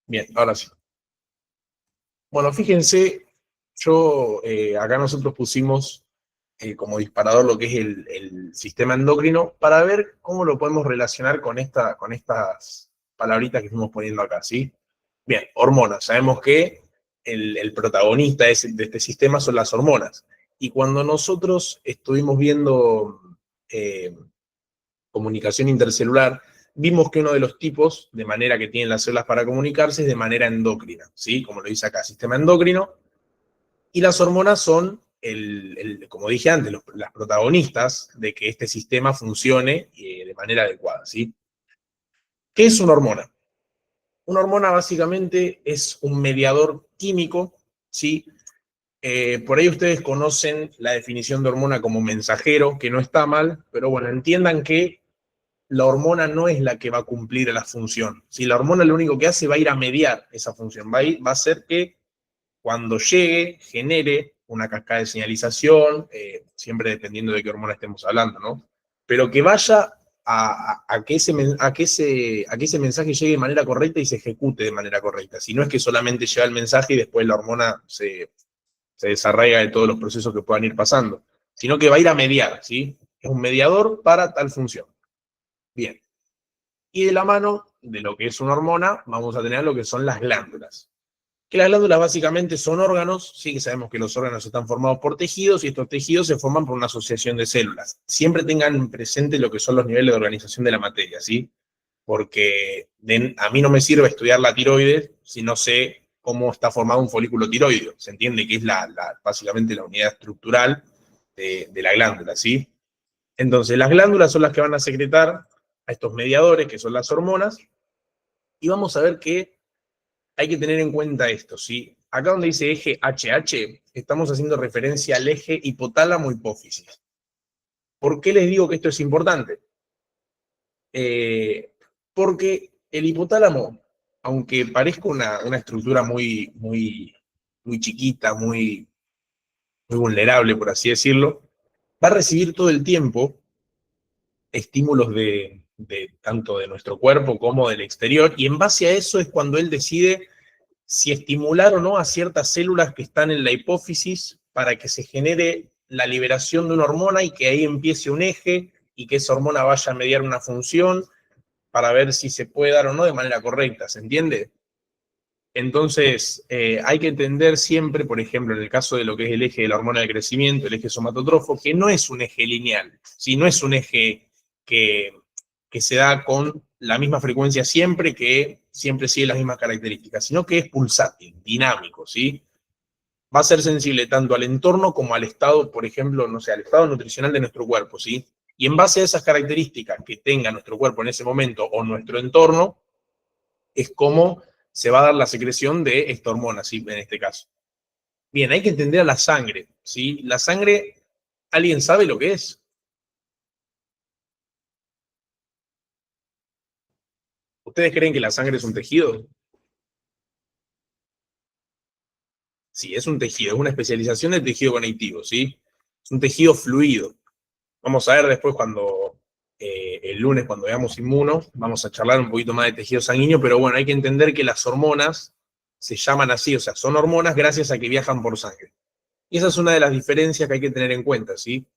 Bien, ahora sí. Bueno, fíjense, yo acá nosotros pusimos como disparador lo que es el sistema endocrino para ver cómo lo podemos relacionar con estas palabritas que fuimos poniendo acá, ¿sí? Bien, hormonas. Sabemos que el protagonista de este sistema son las hormonas. Y cuando nosotros estuvimos viendo eh, comunicación intercelular, vimos que uno de los tipos, de manera que tienen las células para comunicarse, es de manera endocrina, ¿sí? Como lo dice acá, sistema endocrino. Y las hormonas son, como dije antes, las protagonistas de que este sistema funcione de manera adecuada, ¿sí? ¿Qué es una hormona? Una hormona básicamente es un mediador químico, ¿sí? Por ahí ustedes conocen la definición de hormona como mensajero, que no está mal, pero bueno, entiendan que la hormona no es la que va a cumplir la función. Si la hormona lo único que hace va a ir a mediar esa función, va a hacer que cuando llegue genere una cascada de señalización, siempre dependiendo de qué hormona estemos hablando, ¿no? Pero que vaya a que ese mensaje llegue de manera correcta y se ejecute de manera correcta. Si no es que solamente llega el mensaje y después la hormona se desarraiga de todos los procesos que puedan ir pasando, sino que va a ir a mediar, ¿sí? Es un mediador para tal función. Bien. Y de la mano de lo que es una hormona, vamos a tener lo que son las glándulas. Que las glándulas básicamente son órganos, sí que sabemos que los órganos están formados por tejidos y estos tejidos se forman por una asociación de células. Siempre tengan presente lo que son los niveles de organización de la materia, ¿sí? Porque a mí no me sirve estudiar la tiroides si no sé cómo está formado un folículo tiroideo. Se entiende que es básicamente la unidad estructural de la glándula, ¿sí? Entonces, las glándulas son las que van a secretar a estos mediadores, que son las hormonas, y vamos a ver que hay que tener en cuenta esto, ¿sí? Acá donde dice eje HH, estamos haciendo referencia al eje hipotálamo-hipófisis. ¿Por qué les digo que esto es importante? Porque el hipotálamo, aunque parezca una estructura muy chiquita, muy vulnerable, por así decirlo, va a recibir todo el tiempo estímulos tanto de nuestro cuerpo como del exterior, y en base a eso es cuando él decide si estimular o no a ciertas células que están en la hipófisis para que se genere la liberación de una hormona y que ahí empiece un eje y que esa hormona vaya a mediar una función para ver si se puede dar o no de manera correcta, ¿se entiende? Entonces, hay que entender siempre, por ejemplo, en el caso de lo que es el eje de la hormona de crecimiento, el eje somatotrofo, que no es un eje lineal, ¿sí? No es un eje que, que se da con la misma frecuencia siempre, que siempre sigue las mismas características, sino que es pulsátil, dinámico, ¿sí? Va a ser sensible tanto al entorno como al estado, por ejemplo, no sé, al estado nutricional de nuestro cuerpo, ¿sí? Y en base a esas características que tenga nuestro cuerpo en ese momento o nuestro entorno, es como se va a dar la secreción de esta hormona, ¿sí? En este caso. Bien, hay que entender a la sangre, ¿sí? La sangre, ¿alguien sabe lo que es? ¿Ustedes creen que la sangre es un tejido? Sí, es un tejido, es una especialización del tejido conectivo, ¿sí? Es un tejido fluido. Vamos a ver después cuando, el lunes, cuando veamos inmuno, vamos a charlar un poquito más de tejido sanguíneo, pero bueno, hay que entender que las hormonas se llaman así, o sea, son hormonas gracias a que viajan por sangre. Y esa es una de las diferencias que hay que tener en cuenta, ¿sí?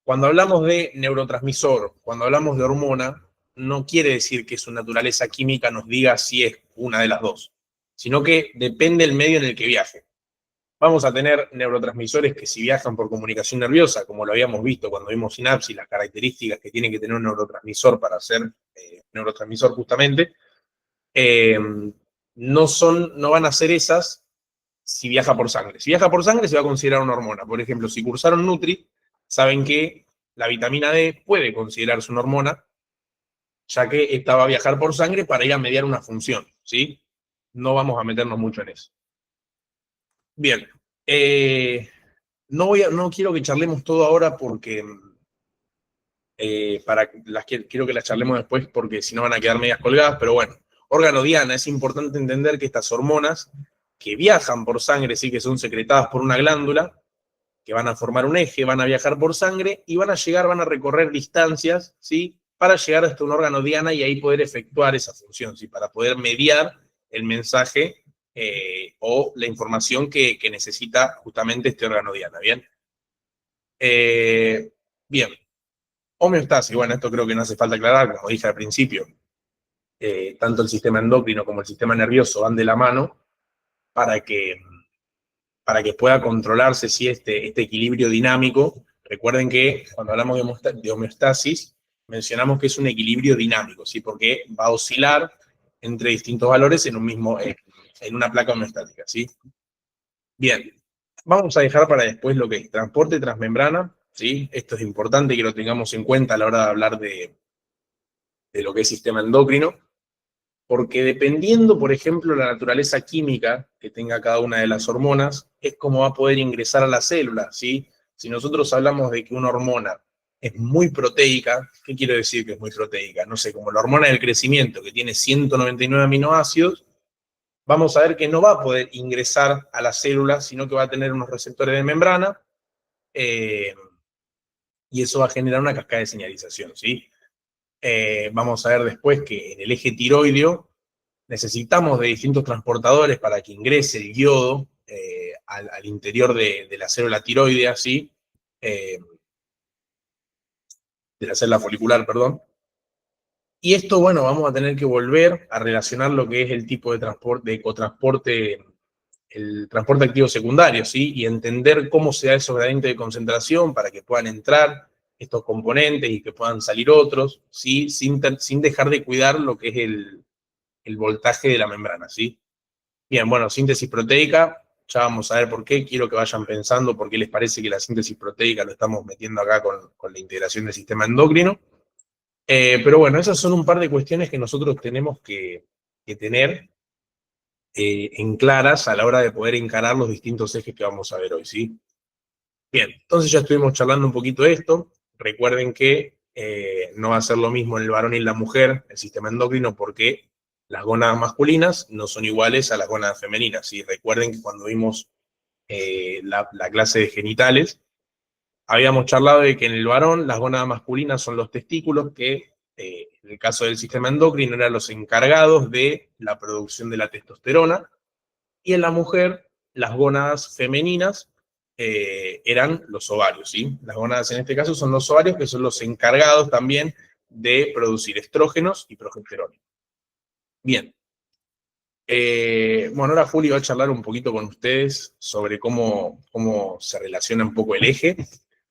Cuando hablamos de neurotransmisor, cuando hablamos de hormona, no quiere decir que su naturaleza química nos diga si es una de las dos, sino que depende del medio en el que viaje. Vamos a tener neurotransmisores que si viajan por comunicación nerviosa, como lo habíamos visto cuando vimos sinapsis, las características que tiene que tener un neurotransmisor para ser neurotransmisor justamente, eh, no van a ser esas si viaja por sangre. Si viaja por sangre se va a considerar una hormona. Por ejemplo, si cursaron Nutri, saben que la vitamina D puede considerarse una hormona, ya que esta va a viajar por sangre para ir a mediar una función, ¿sí? No vamos a meternos mucho en eso. Bien, no quiero que charlemos todo ahora porque quiero que las charlemos después porque si no van a quedar medias colgadas, pero bueno, órgano diana, es importante entender que estas hormonas que viajan por sangre, sí que son secretadas por una glándula, que van a formar un eje, van a viajar por sangre y van a recorrer distancias, ¿sí? Para llegar hasta un órgano diana y ahí poder efectuar esa función, ¿sí? Para poder mediar el mensaje o la información que necesita justamente este órgano diana, ¿bien? Bien, homeostasis, bueno, esto creo que no hace falta aclarar, como dije al principio, tanto el sistema endocrino como el sistema nervioso van de la mano para que pueda controlarse si este equilibrio dinámico. Recuerden que cuando hablamos de homeostasis, mencionamos que es un equilibrio dinámico, ¿sí? Porque va a oscilar entre distintos valores en una placa homeostática, ¿sí? Bien, vamos a dejar para después lo que es transporte transmembrana, ¿sí? Esto es importante que lo tengamos en cuenta a la hora de hablar de lo que es sistema endocrino, porque dependiendo, por ejemplo, la naturaleza química que tenga cada una de las hormonas, es como va a poder ingresar a la célula, ¿sí? Si nosotros hablamos de que una hormona es muy proteica, ¿qué quiero decir que es muy proteica? No sé, como la hormona del crecimiento, que tiene 199 aminoácidos, vamos a ver que no va a poder ingresar a la célula, sino que va a tener unos receptores de membrana, y eso va a generar una cascada de señalización, ¿sí? Vamos a ver después que en el eje tiroideo necesitamos de distintos transportadores para que ingrese el yodo al interior de la célula tiroidea, ¿sí? De la célula folicular, perdón. Y esto, bueno, vamos a tener que volver a relacionar lo que es el tipo de transporte, de ecotransporte, el transporte activo secundario, ¿sí? Y entender cómo se da esos gradientes de concentración para que puedan entrar estos componentes y que puedan salir otros, ¿sí? Sin dejar de cuidar lo que es el voltaje de la membrana, ¿sí? Bien, bueno, síntesis proteica, ya vamos a ver por qué. Quiero que vayan pensando por qué les parece que la síntesis proteica lo estamos metiendo acá con la integración del sistema endocrino. Pero bueno, esas son un par de cuestiones que nosotros tenemos que tener en claras a la hora de poder encarar los distintos ejes que vamos a ver hoy, ¿sí? Bien, entonces ya estuvimos charlando un poquito de esto. Recuerden que no va a ser lo mismo en el varón y en la mujer el sistema endocrino porque las gónadas masculinas no son iguales a las gónadas femeninas, ¿sí? Recuerden que cuando vimos la clase de genitales, habíamos charlado de que en el varón las gónadas masculinas son los testículos que, en el caso del sistema endocrino, eran los encargados de la producción de la testosterona, y en la mujer las gónadas femeninas eran los ovarios, ¿sí? Las gónadas en este caso son los ovarios, que son los encargados también de producir estrógenos y progesterona. Bien. Bueno, ahora Juli va a charlar un poquito con ustedes sobre cómo se relaciona un poco el eje.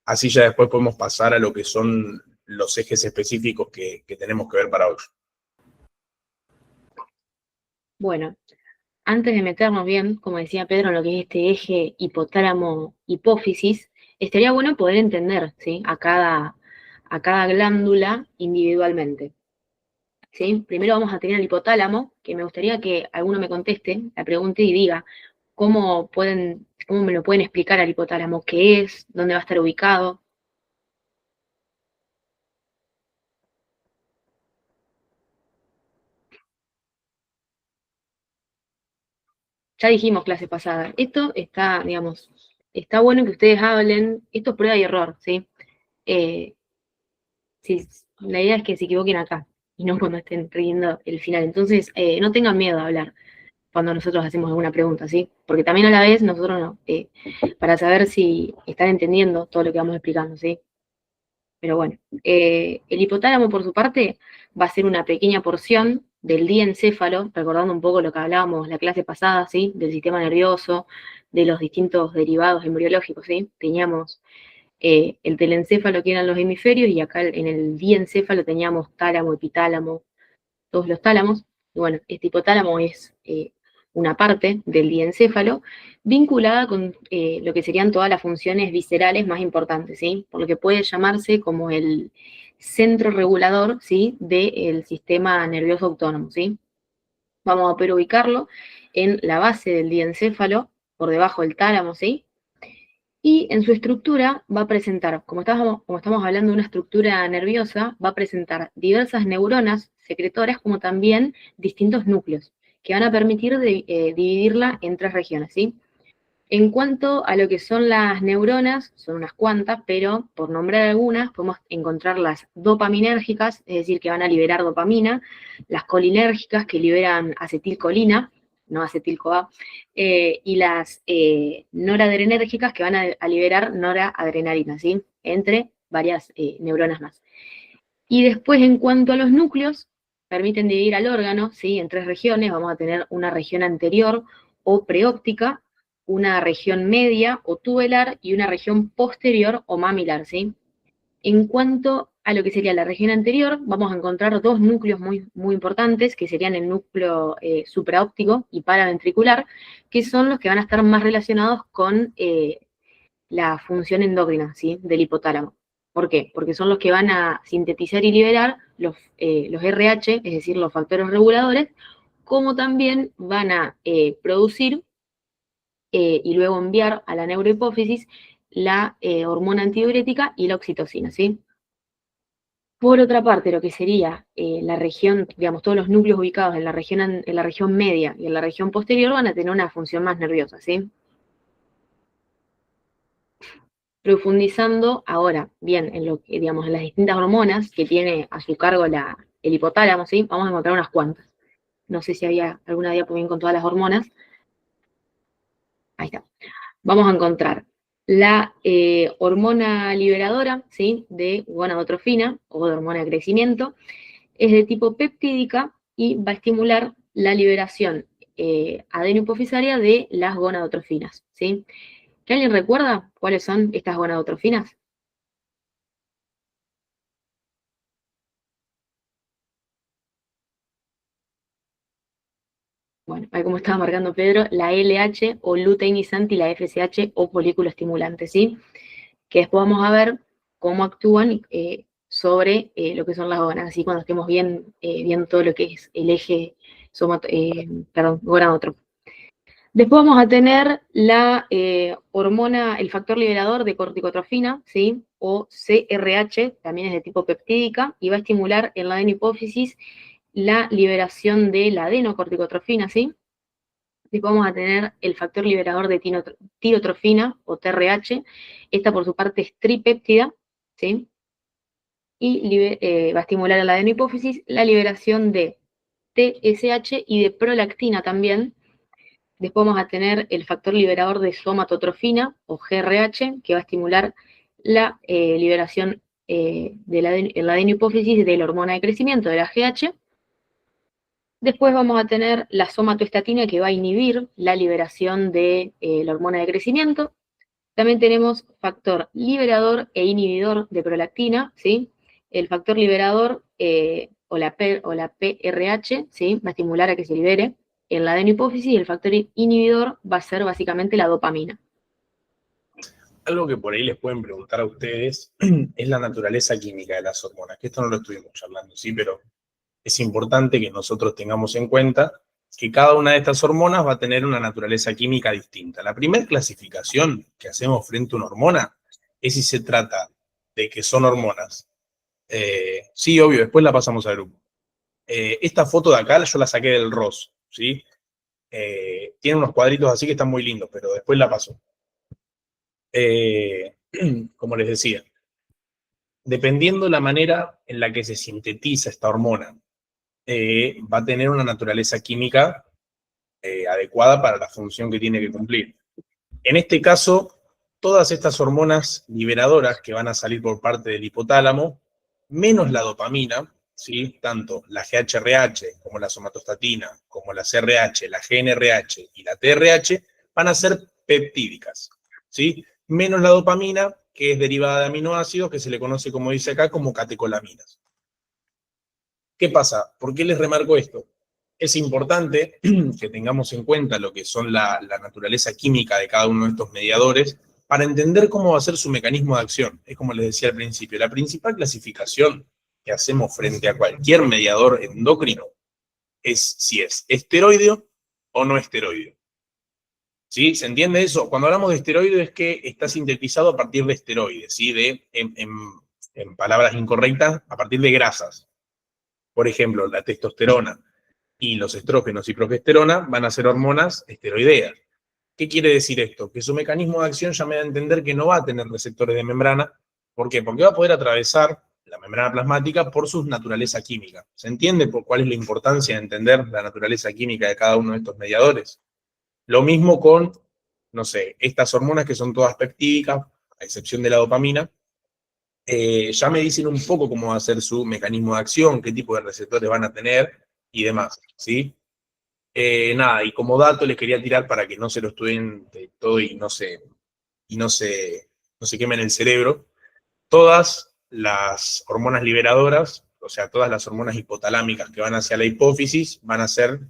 Así ya después podemos pasar a lo que son los ejes específicos que tenemos que ver para hoy. Bueno, antes de meternos bien, como decía Pedro, en lo que es este eje hipotálamo-hipófisis, estaría bueno poder entender, ¿sí? a cada glándula individualmente. ¿Sí? Primero vamos a tener el hipotálamo, que me gustaría que alguno me conteste la pregunta y diga cómo me lo pueden explicar al hipotálamo, qué es, dónde va a estar ubicado. Ya dijimos clase pasada, esto está, digamos, está bueno que ustedes hablen, esto es prueba y error, ¿sí? Sí, la idea es que se equivoquen acá y no cuando estén riendo el final. Entonces, no tengan miedo a hablar cuando nosotros hacemos alguna pregunta, ¿sí? Porque también a la vez nosotros no, para saber si están entendiendo todo lo que vamos explicando, ¿sí? Pero bueno, el hipotálamo por su parte va a ser una pequeña porción del diencéfalo, recordando un poco lo que hablábamos la clase pasada, ¿sí? Del sistema nervioso, de los distintos derivados embriológicos, ¿sí? Teníamos el telencéfalo que eran los hemisferios y acá en el diencéfalo teníamos tálamo, epitálamo, todos los tálamos. Y bueno, este hipotálamo es una parte del diencéfalo vinculada con lo que serían todas las funciones viscerales más importantes, ¿sí? Por lo que puede llamarse como el centro regulador, ¿sí? Del sistema nervioso autónomo, ¿sí? Vamos a poder ubicarlo en la base del diencéfalo, por debajo del tálamo, ¿sí? Y en su estructura va a presentar, como estamos hablando de una estructura nerviosa, va a presentar diversas neuronas secretoras como también distintos núcleos, que van a permitir dividirla en tres regiones, ¿sí? En cuanto a lo que son las neuronas, son unas cuantas, pero por nombrar algunas, podemos encontrar las dopaminérgicas, es decir, que van a liberar dopamina, las colinérgicas, que liberan acetilcolina, no acetil-CoA, y las noradrenérgicas, que van a liberar noradrenalina, ¿sí? Entre varias neuronas más. Y después, en cuanto a los núcleos, permiten dividir al órgano, ¿sí? En 3 regiones. Vamos a tener una región anterior o preóptica, una región media o tubelar y una región posterior o mamilar, ¿sí? En cuanto a lo que sería la región anterior, vamos a encontrar 2 núcleos muy importantes, que serían el núcleo supraóptico y paraventricular, que son los que van a estar más relacionados con la función endocrina, ¿sí? Del hipotálamo. ¿Por qué? Porque son los que van a sintetizar y liberar los RH, es decir, los factores reguladores, como también van a producir y luego enviar a la neurohipófisis la hormona antidiurética y la oxitocina, ¿sí? Por otra parte, lo que sería la región, digamos, todos los núcleos ubicados en la región media y en la región posterior van a tener una función más nerviosa, ¿sí? Profundizando ahora, bien, en lo que, digamos, en las distintas hormonas que tiene a su cargo el hipotálamo, ¿sí? Vamos a encontrar unas cuantas. No sé si había alguna diapositiva con todas las hormonas. Ahí está. Vamos a encontrar la hormona liberadora, ¿sí? De gonadotrofina o de hormona de crecimiento. Es de tipo peptídica y va a estimular la liberación adenohipofisaria de las gonadotrofinas, ¿sí? ¿Que alguien recuerda cuáles son estas gonadotrofinas? Bueno, ahí como estaba marcando Pedro, la LH o luteinizante y la FSH o folículo estimulante, ¿sí? Que después vamos a ver cómo actúan sobre lo que son las gonas, así cuando estemos viendo todo lo que es el eje gonadotrófico. Después vamos a tener la hormona, el factor liberador de corticotrofina, ¿sí? O CRH, también es de tipo peptídica, y va a estimular en la adenohipófisis la liberación de la adenocorticotrofina, ¿sí? Después vamos a tener el factor liberador de tirotrofina o TRH, esta por su parte es tripéptida, ¿sí? Y va a estimular en la adenohipófisis la liberación de TSH y de prolactina también. Después vamos a tener el factor liberador de somatotrofina o GRH, que va a estimular la liberación en la adenohipófisis de la hormona de crecimiento, de la GH. Después vamos a tener la somatoestatina, que va a inhibir la liberación de la hormona de crecimiento. También tenemos factor liberador e inhibidor de prolactina, ¿sí? El factor liberador o la PRH, ¿sí? Va a estimular a que se libere en la adenohipófisis, y el factor inhibidor va a ser básicamente la dopamina. Algo que por ahí les pueden preguntar a ustedes es la naturaleza química de las hormonas, que esto no lo estuvimos charlando, ¿sí? Pero es importante que nosotros tengamos en cuenta que cada una de estas hormonas va a tener una naturaleza química distinta. La primera clasificación que hacemos frente a una hormona es si se trata de que son hormonas. Sí, obvio, después la pasamos al grupo. Esta foto de acá yo la saqué del ROS, ¿sí? Tiene unos cuadritos así que están muy lindos, pero después la paso. Como les decía, dependiendo de la manera en la que se sintetiza esta hormona, va a tener una naturaleza química adecuada para la función que tiene que cumplir. En este caso, todas estas hormonas liberadoras que van a salir por parte del hipotálamo, menos la dopamina, ¿sí? Tanto la GHRH como la somatostatina, como la CRH, la GNRH y la TRH, van a ser peptídicas, ¿sí? Menos la dopamina, que es derivada de aminoácidos, que se le conoce, como dice acá, como catecolaminas. ¿Qué pasa? ¿Por qué les remarco esto? Es importante que tengamos en cuenta lo que son la naturaleza química de cada uno de estos mediadores para entender cómo va a ser su mecanismo de acción. Es como les decía al principio, la principal clasificación que hacemos frente a cualquier mediador endocrino es si es esteroideo o no esteroideo. ¿Sí? ¿Se entiende eso? Cuando hablamos de esteroide es que está sintetizado a partir de esteroides, ¿sí? En palabras incorrectas, a partir de grasas. Por ejemplo, la testosterona y los estrógenos y progesterona van a ser hormonas esteroideas. ¿Qué quiere decir esto? Que su mecanismo de acción ya me da a entender que no va a tener receptores de membrana. ¿Por qué? Porque va a poder atravesar la membrana plasmática por su naturaleza química. ¿Se entiende por cuál es la importancia de entender la naturaleza química de cada uno de estos mediadores? Lo mismo con, no sé, estas hormonas que son todas peptídicas, a excepción de la dopamina, ya me dicen un poco cómo va a ser su mecanismo de acción, qué tipo de receptores van a tener y demás, ¿sí? Nada, y como dato les quería tirar para que no se lo estudien de todo y no se quemen el cerebro. Todas las hormonas liberadoras, o sea, todas las hormonas hipotalámicas que van hacia la hipófisis, van a ser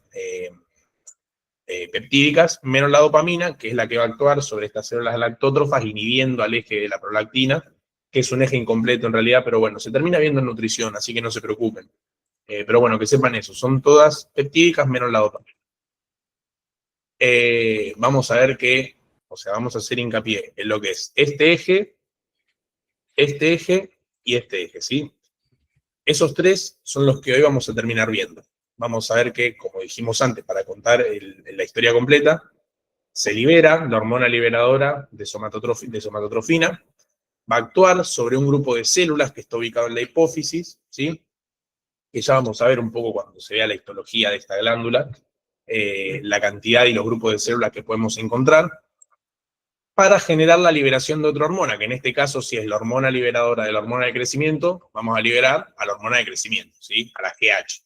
peptídicas, menos la dopamina, que es la que va a actuar sobre estas células lactótrofas, inhibiendo al eje de la prolactina, que es un eje incompleto en realidad, pero bueno, se termina viendo en nutrición, así que no se preocupen. Pero bueno, que sepan eso, son todas peptídicas menos la dopamina. Vamos a ver que, o sea, vamos a hacer hincapié en lo que es este eje y este eje, ¿sí? Esos tres son los que hoy vamos a terminar viendo. Vamos a ver que, como dijimos antes, para contar la historia completa, se libera la hormona liberadora de somatotrofina, va a actuar sobre un grupo de células que está ubicado en la hipófisis, ¿sí? Que ya vamos a ver un poco cuando se vea la histología de esta glándula, la cantidad y los grupos de células que podemos encontrar, para generar la liberación de otra hormona, que en este caso, si es la hormona liberadora de la hormona de crecimiento, vamos a liberar a la hormona de crecimiento, ¿sí? A la GH.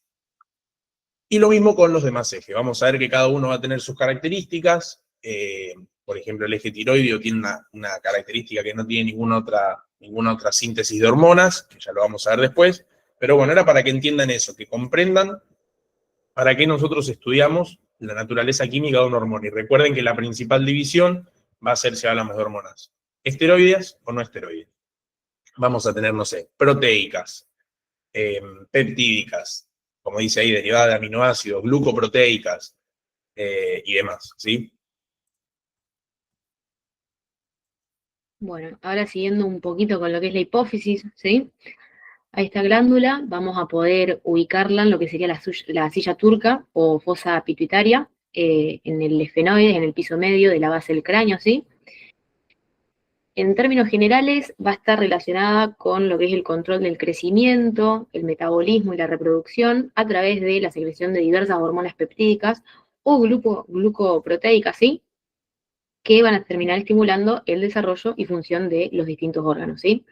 Y lo mismo con los demás ejes. Vamos a ver que cada uno va a tener sus características. Por ejemplo, el eje tiroideo tiene una característica que no tiene ninguna otra síntesis de hormonas, que ya lo vamos a ver después. Pero bueno, era para que entiendan eso, que comprendan para qué nosotros estudiamos la naturaleza química de una hormona. Y recuerden que la principal división va a ser si hablamos de hormonas esteroides o no esteroides. Vamos a tener, no sé, proteicas, peptídicas, como dice ahí, derivadas de aminoácidos, glucoproteicas y demás, ¿sí? Bueno, ahora siguiendo un poquito con lo que es la hipófisis, ¿sí? A esta glándula vamos a poder ubicarla en lo que sería la silla turca o fosa pituitaria, en el esfenoide, en el piso medio de la base del cráneo, ¿sí? En términos generales, va a estar relacionada con lo que es el control del crecimiento, el metabolismo y la reproducción a través de la secreción de diversas hormonas peptídicas o glucoproteicas, ¿sí? Que van a terminar estimulando el desarrollo y función de los distintos órganos, ¿sí?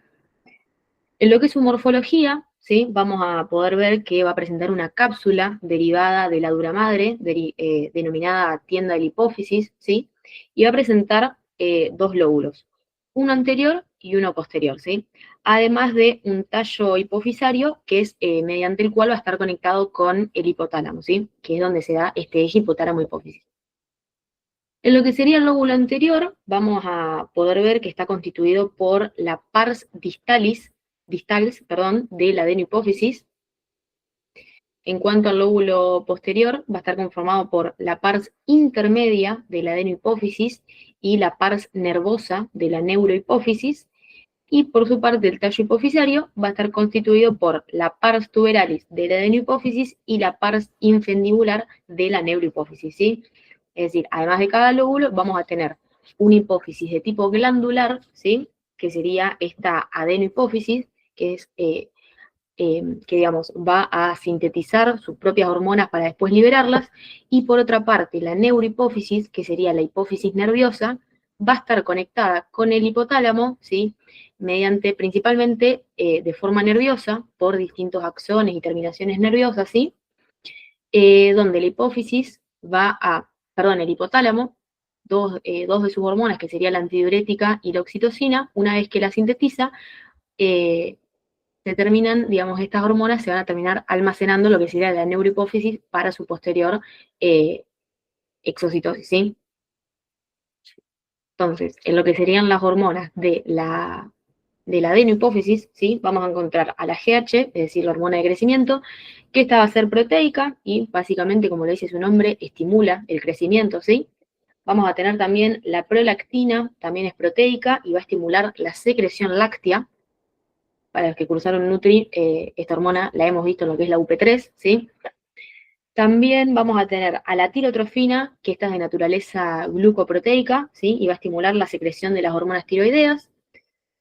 En lo que es su morfología, ¿sí? Vamos a poder ver que va a presentar una cápsula derivada de la dura madre, denominada tienda de la hipófisis, ¿sí? Y va a presentar dos lóbulos, uno anterior y uno posterior, ¿sí? Además de un tallo hipofisario, que es mediante el cual va a estar conectado con el hipotálamo, ¿sí? Que es donde se da este eje hipotálamo-hipófisis. En lo que sería el lóbulo anterior, vamos a poder ver que está constituido por la pars distals, de la adenohipófisis. En cuanto al lóbulo posterior, va a estar conformado por la pars intermedia de la adenohipófisis y la pars nervosa de la neurohipófisis. Y por su parte, el tallo hipofisario va a estar constituido por la pars tuberalis de la adenohipófisis y la pars infendibular de la neurohipófisis, ¿sí? Es decir, además de cada lóbulo, vamos a tener una hipófisis de tipo glandular, ¿sí? Que sería esta adenohipófisis, que es, que digamos, va a sintetizar sus propias hormonas para después liberarlas, y por otra parte, la neurohipófisis, que sería la hipófisis nerviosa, va a estar conectada con el hipotálamo, ¿sí? Mediante principalmente de forma nerviosa, por distintos axones y terminaciones nerviosas, ¿sí? Donde la hipófisis va a, perdón, el hipotálamo, dos de sus hormonas, que sería la antidiurética y la oxitocina, una vez que la sintetiza, se terminan, digamos, estas hormonas se van a terminar almacenando lo que sería la neurohipófisis para su posterior exocitosis, ¿sí? Entonces, en lo que serían las hormonas de la adenohipófisis, ¿sí? Vamos a encontrar a la GH, es decir, la hormona de crecimiento, que esta va a ser proteica y básicamente, como le dice su nombre, estimula el crecimiento, ¿sí? Vamos a tener también la prolactina, también es proteica y va a estimular la secreción láctea. Para los que cursaron Nutri, esta hormona la hemos visto en lo que es la UP3, ¿sí? También vamos a tener a la tirotrofina, que esta es de naturaleza glucoproteica, ¿sí? Y va a estimular la secreción de las hormonas tiroideas.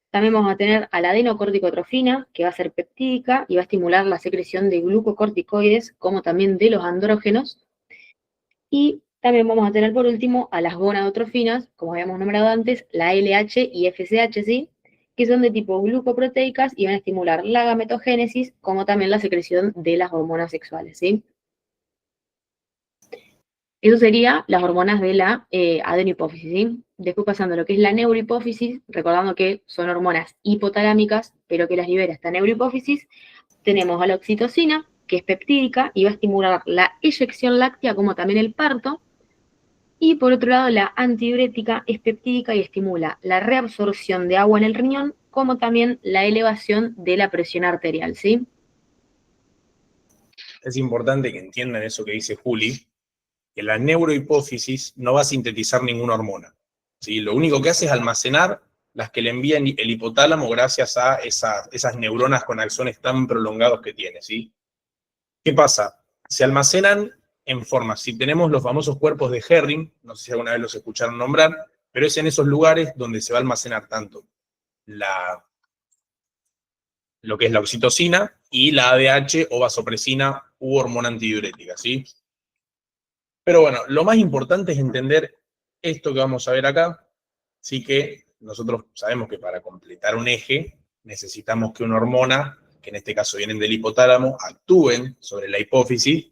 También vamos a tener a la adenocorticotrofina, que va a ser peptídica y va a estimular la secreción de glucocorticoides, como también de los andrógenos. Y también vamos a tener por último a las gonadotrofinas, como habíamos nombrado antes, la LH y FSH, ¿sí? Que son de tipo glucoproteicas y van a estimular la gametogénesis, como también la secreción de las hormonas sexuales, ¿sí? Eso sería las hormonas de la adenohipófisis, ¿sí? Después pasando a lo que es la neurohipófisis, recordando que son hormonas hipotalámicas, pero que las libera esta neurohipófisis, tenemos a la oxitocina, que es peptídica y va a estimular la eyección láctea como también el parto. Y por otro lado, la antidiurética es peptídica y estimula la reabsorción de agua en el riñón, como también la elevación de la presión arterial, ¿sí? Es importante que entiendan eso que dice Juli, que la neurohipófisis no va a sintetizar ninguna hormona, ¿sí? Lo único que hace es almacenar las que le envía el hipotálamo gracias a esas neuronas con axones tan prolongados que tiene, ¿sí? ¿Qué pasa? Se almacenan en formas. Si tenemos los famosos cuerpos de Herring, no sé si alguna vez los escucharon nombrar, pero es en esos lugares donde se va a almacenar tanto lo que es la oxitocina y la ADH o vasopresina u hormona antidiurética, ¿sí? Pero bueno, lo más importante es entender esto que vamos a ver acá, sí, que nosotros sabemos que para completar un eje necesitamos que una hormona, que en este caso vienen del hipotálamo, actúen sobre la hipófisis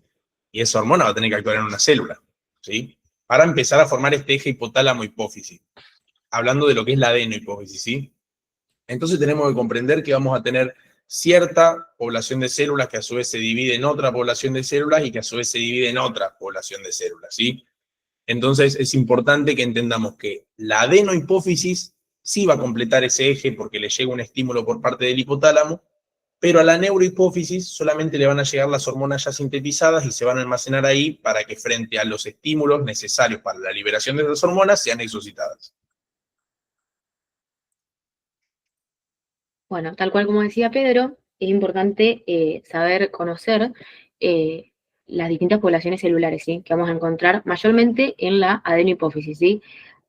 y esa hormona va a tener que actuar en una célula, ¿sí? Para empezar a formar este eje hipotálamo-hipófisis, hablando de lo que es la adenohipófisis, ¿sí? Entonces tenemos que comprender que vamos a tener cierta población de células que a su vez se divide en otra población de células y que a su vez se divide en otra población de células, ¿sí? Entonces es importante que entendamos que la adenohipófisis sí va a completar ese eje porque le llega un estímulo por parte del hipotálamo, pero a la neurohipófisis solamente le van a llegar las hormonas ya sintetizadas y se van a almacenar ahí para que frente a los estímulos necesarios para la liberación de esas hormonas sean exocitadas. Bueno, tal cual como decía Pedro, es importante saber conocer eh, las distintas poblaciones celulares, ¿sí? Que vamos a encontrar mayormente en la adenohipófisis, ¿sí?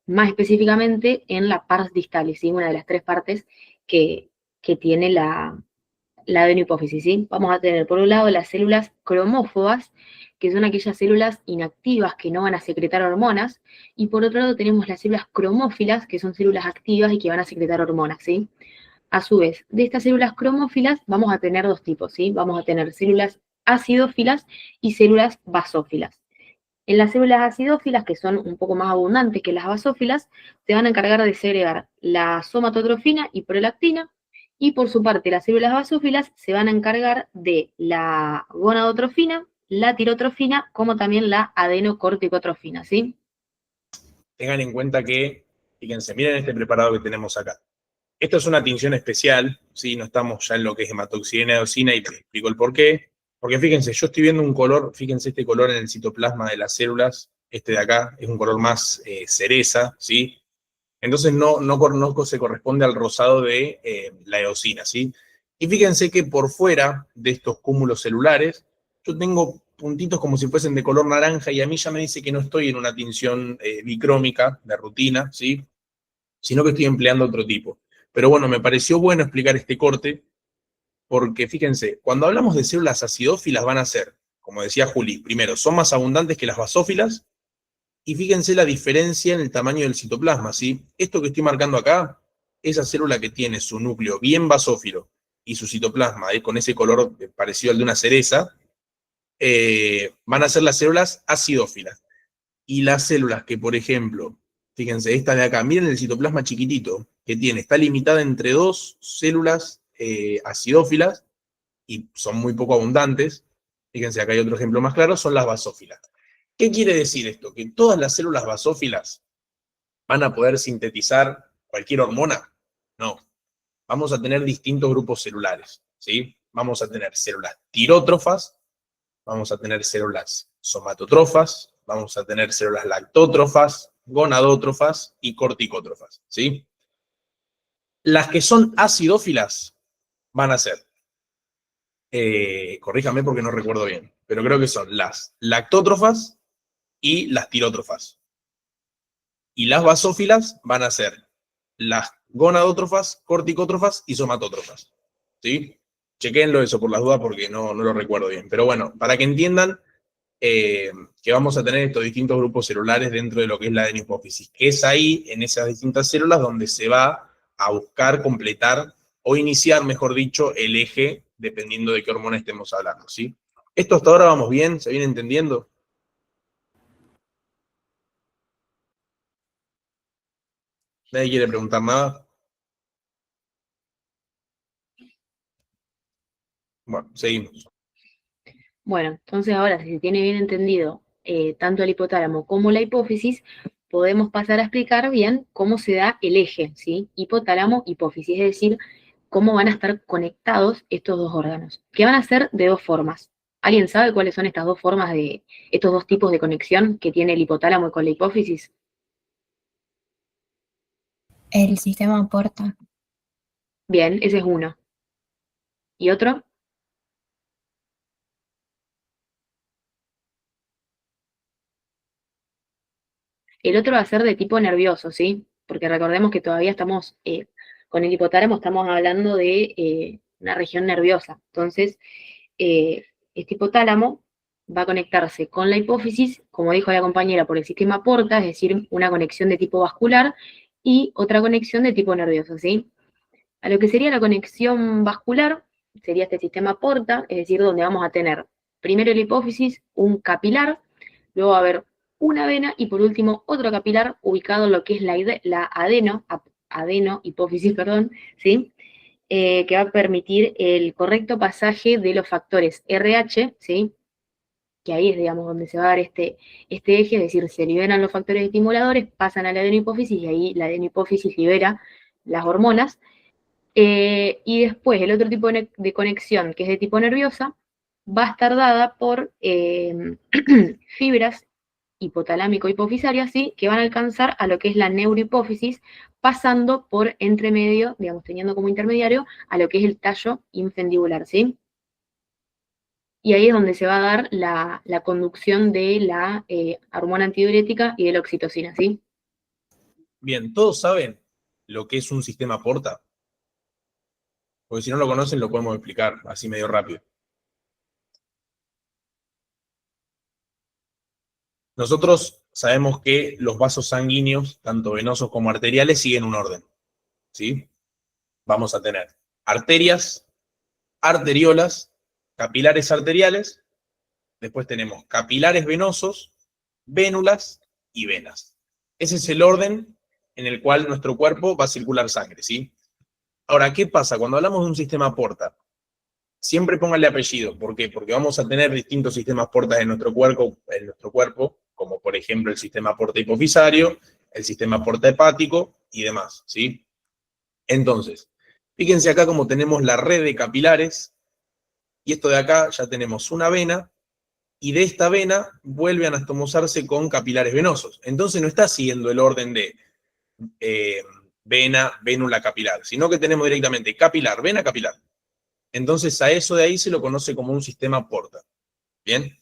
Más específicamente en la pars distalis, ¿sí? Una de las tres partes que, que tiene la adenohipófisis, ¿sí? Vamos a tener por un lado las células cromófobas, que son aquellas células inactivas que no van a secretar hormonas, y por otro lado tenemos las células cromófilas, que son células activas y que van a secretar hormonas, ¿sí? A su vez, de estas células cromófilas vamos a tener dos tipos, ¿sí? Vamos a tener células acidófilas y células basófilas. En las células acidófilas, que son un poco más abundantes que las basófilas, se van a encargar de segregar la somatotrofina y prolactina, y por su parte las células basófilas se van a encargar de la gonadotrofina, la tirotrofina, como también la adenocorticotrofina, ¿sí? Tengan en cuenta que, fíjense, miren este preparado que tenemos acá. Esto es una tinción especial, ¿sí? No estamos ya en lo que es hematoxilina eosina y te explico el por qué. Porque fíjense, yo estoy viendo un color, fíjense este color en el citoplasma de las células, este de acá es un color más cereza, ¿sí? Entonces no se corresponde al rosado de la eosina, ¿sí? Y fíjense que por fuera de estos cúmulos celulares, yo tengo puntitos como si fuesen de color naranja y a mí ya me dice que no estoy en una tinción bicrómica de rutina, ¿sí? Sino que estoy empleando otro tipo. Pero bueno, me pareció bueno explicar este corte, porque fíjense, cuando hablamos de células acidófilas van a ser, como decía Juli, primero, son más abundantes que las basófilas, y fíjense la diferencia en el tamaño del citoplasma, ¿sí? Esto que estoy marcando acá, esa célula que tiene su núcleo bien basófilo y su citoplasma con ese color parecido al de una cereza, van a ser las células acidófilas. Y las células que, por ejemplo, fíjense, esta de acá, miren el citoplasma chiquitito que tiene, está limitada entre dos células acidófilas y son muy poco abundantes. Fíjense, acá hay otro ejemplo más claro, son las basófilas. ¿Qué quiere decir esto? ¿Que todas las células basófilas van a poder sintetizar cualquier hormona? No. Vamos a tener distintos grupos celulares, ¿sí? Vamos a tener células tirótrofas, vamos a tener células somatotrofas, vamos a tener células lactótrofas, gonadótrofas y corticótrofas, ¿sí? Las que son acidófilas van a ser corríjame porque no recuerdo bien, pero creo que son las lactótrofas y las tirótrofas. Y las basófilas van a ser las gonadótrofas, corticótrofas y somatótrofas. ¿Sí? Chequénlo eso por las dudas porque no lo recuerdo bien. Pero bueno, para que entiendan que vamos a tener estos distintos grupos celulares dentro de lo que es la adenopófisis, que es ahí, en esas distintas células, donde se va a buscar completar o iniciar, mejor dicho, el eje, dependiendo de qué hormona estemos hablando, ¿sí? Esto hasta ahora vamos bien, ¿se viene entendiendo? ¿Nadie quiere preguntar nada? Bueno, seguimos. Bueno, entonces ahora, si se tiene bien entendido tanto el hipotálamo como la hipófisis, podemos pasar a explicar bien cómo se da el eje, ¿sí? Hipotálamo, hipófisis, es decir, cómo van a estar conectados estos dos órganos, que van a ser de dos formas. ¿Alguien sabe cuáles son estas dos formas de, estos dos tipos de conexión que tiene el hipotálamo con la hipófisis? El sistema Porta. Bien, ese es uno. ¿Y otro? El otro va a ser de tipo nervioso, ¿sí? Porque recordemos que todavía estamos, con el hipotálamo estamos hablando de una región nerviosa. Entonces, este hipotálamo va a conectarse con la hipófisis, como dijo la compañera, por el sistema porta, es decir, una conexión de tipo vascular y otra conexión de tipo nervioso, ¿sí? A lo que sería la conexión vascular, sería este sistema porta, es decir, donde vamos a tener primero la hipófisis, un capilar, luego va a haber una vena y por último otro capilar ubicado en lo que es la adeno, hipófisis, perdón, ¿sí? Que va a permitir el correcto pasaje de los factores RH, ¿sí? Que ahí es, digamos, donde se va a dar este eje, es decir, se liberan los factores estimuladores, pasan a la adenohipófisis y ahí la adenohipófisis libera las hormonas. Y después el otro tipo de conexión, que es de tipo nerviosa, va a estar dada por fibras hipotalámico-hipofisarias, ¿sí? Que van a alcanzar a lo que es la neurohipófisis, pasando por entre medio, digamos, teniendo como intermediario, a lo que es el tallo infendibular, ¿sí? Y ahí es donde se va a dar la conducción de la hormona antidiurética y de la oxitocina, ¿sí? Bien, ¿todos saben lo que es un sistema porta? Porque si no lo conocen lo podemos explicar así medio rápido. Nosotros sabemos que los vasos sanguíneos, tanto venosos como arteriales, siguen un orden, ¿sí? Vamos a tener arterias, arteriolas, capilares arteriales, después tenemos capilares venosos, vénulas y venas. Ese es el orden en el cual nuestro cuerpo va a circular sangre, ¿sí? Ahora, ¿qué pasa? Cuando hablamos de un sistema porta, siempre póngale apellido. ¿Por qué? Porque vamos a tener distintos sistemas portas en nuestro cuerpo, como por ejemplo el sistema porta hipofisario, el sistema porta hepático y demás, ¿sí? Entonces, fíjense acá como tenemos la red de capilares, y esto de acá ya tenemos una vena, y de esta vena vuelve a anastomosarse con capilares venosos. Entonces no está siguiendo el orden de eh, vena, vénula, capilar, sino que tenemos directamente capilar, vena, capilar. Entonces a eso de ahí se lo conoce como un sistema porta. ¿Bien?